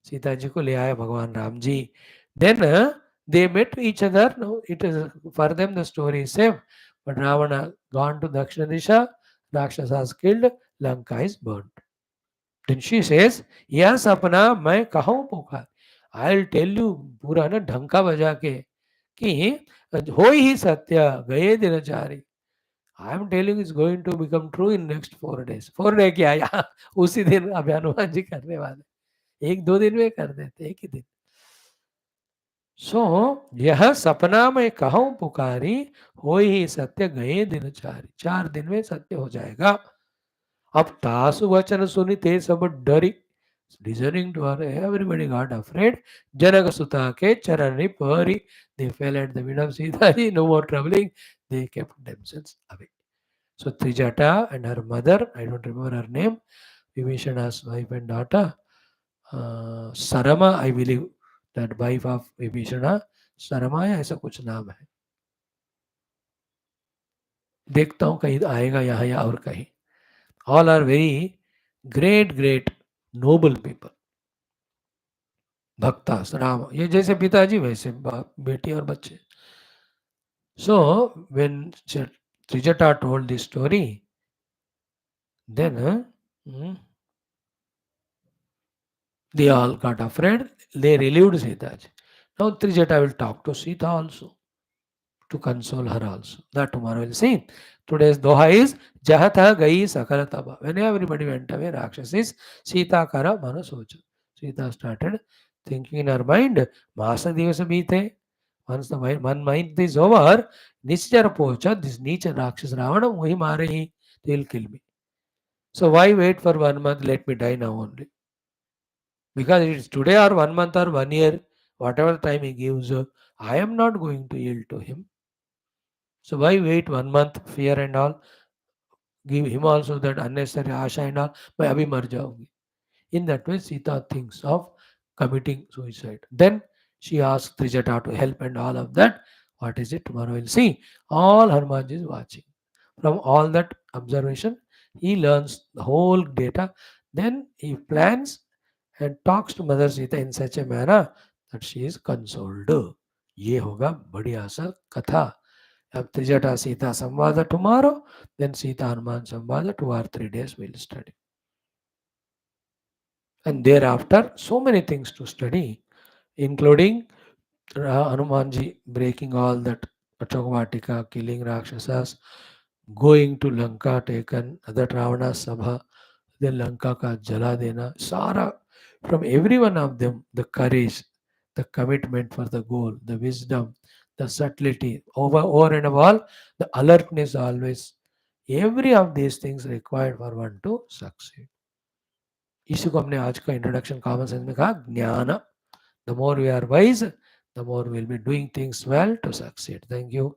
सीता जी को ले आए भगवान Ram ji. Then they met each other. No, it is for them the story is same. But Ravana gone to Dakshina Disha. Rakshasas killed. Lanka is burnt. Then she says, यह सपना मैं कहूँ पुकार. I'll tell you पूरा ना ढंका बजा के कि हो ही सत्य गए दिनचारी. I am telling it's going to become true in next 4 days. 4 day क्या यार उसी दिन अभी हनुमान जी करने वाले. 1-2 दिन में कर देते एक ही दिन. सो यह सपना में कहूं पुकारी हो ही सत्य गए दिन 4 दिन में सत्य हो जाएगा. अब तासु वचन सुनी ते सब डरी. Listening to her, everybody got afraid. Janaka Sutta ke charani pari. They fell at the feet of Sita ji. No more troubling. They kept themselves away. So Trijata and her mother, I don't remember her name, Vibhishana's wife and daughter, Sarama, I believe, that wife of Vibhishana, Sarama या ऐसा कुछ नाम है. देखता हूँ कहीं आएगा यहाँ या और कहीं. All are very great noble people. Bhaktas Ram, ये जैसे पिताजी वैसे बेटी और बच्चे. So when Trijata told this story, then they all got afraid. They relieved Sita. Now Trijata will talk to Sita also to console her also. That tomorrow we'll see. Today's doha is Jahatha Gai Sakara Taba. When everybody went away, Rakshas Sita Kara Manasocha. Sita started thinking in her mind, Masa Divasa Bite. Once the 1 month is over, Nichara Pocha, this Nicha Rakshas Ravana, Muhi Marehi, they'll kill me. So why wait for 1 month? Let me die now only. Because it is today or 1 month or 1 year, whatever time he gives, I am not going to yield to him. So why wait 1 month, fear and all? Give him also that unnecessary asha and all. मैं अभी मर जाऊंगी. In that way, Sita thinks of committing suicide. Then she asks Trijata to help and all of that. What is it? Tomorrow we'll see. All Hanumanji is watching. From all that observation, he learns the whole data. Then he plans and talks to Mother Sita in such a manner that she is consoled. ये होगा बढ़िया सा कथा. अब Trijata Sita Samvada tomorrow, then Sita Hanuman Samvada 2 or 3 days we'll study. And thereafter, so many things to study, including Hanumanji breaking all that Achogvatika, killing Rakshasas, going to Lanka, taken that Ravana Sabha, then Lanka ka jala dena, Sara, from every one of them, the courage, the commitment for the goal, the wisdom, the subtlety, over and above all, the alertness always. Every of these things required for one to succeed. इसी को हमने आज का introduction common sense में कहा ज्ञान. The more we are wise, the more will be doing things well to succeed. Thank you.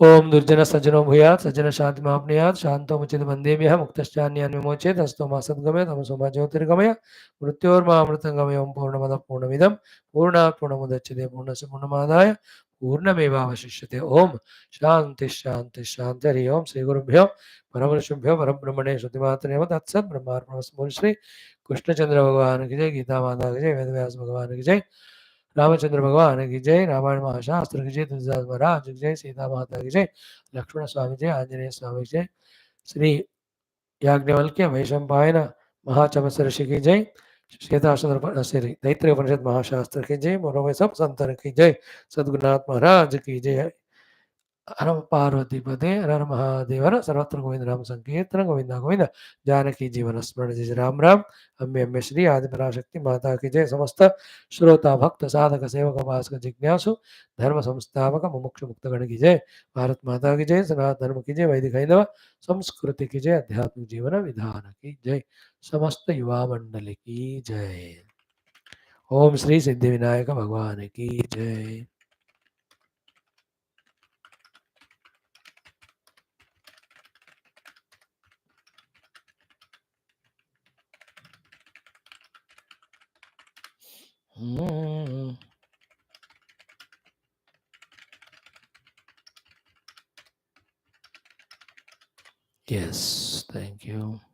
ओम दुर्जन सज्जनो भूयात् सज्जन शांति मापनुयात् शांतो मुचित बंदेभ्यः मुक्तश्चान्यान् विमोचेत् हस्तो मा सद्गमय तमसो मा ज्योतिर्गमय मृत्योर्मा अमृतंगमय. ओम पूर्णमदः पूर्णमिदं पूर्णात् पूर्णमुदच्यते पूर्णस्य पूर्णमादाय पूर्णमेवावशिष्यते। ओम शांति शांति शांति। हरि ओम। श्री गुरुभ्यो परमऋषिभ्यो परब्रह्मणे श्रुतिमात्रे नमः। तत्सत् ब्रह्मार्पणमस्तु। श्री कृष्णचंद्र भगवान की जय, गीता माता की जय, वेद व्यास भगवान की जय, रामचंद्र भगवान की जय, रामायण महाशास्त्र की जय, तुलसीदास महाराज की जय, सीता माता की जय, लक्ष्मण स्वामी जय, आंजनेय स्वामी की जय, श्री याज्ञवल्क्य वैशंपायन महाचमस ऋषि की जय, श्वेताश्वतर श्री तैत्तिरीय उपनिषद महाशास्त्र की जय, मोरो में सब संतन की जय, सद्गुरुनाथ महाराज की जय। हर पार्वती पदे हर हर महादेव हर। सर्वत्र गोविंद नाम संकीर्तन, गोविंदा गोविंद। जानकी जीवन स्मरण। जय राम राम। अम्बे अम्बे श्री आदि पराशक्ति माता की जय। समस्त श्रोता भक्त साधक सेवक उपासक जिज्ञासु धर्म संस्थापक मुमुक्षु मुक्तगण की जय। भारत माता की जय। सनातन धर्म की जय। वैदिक हैंदव संस्कृति की जय। आध्यात्मिक जीवन विधान की जय। समस्त युवा मंडल की जय। ओम श्री सिद्धि विनायक भगवान की जय। Yes, thank you.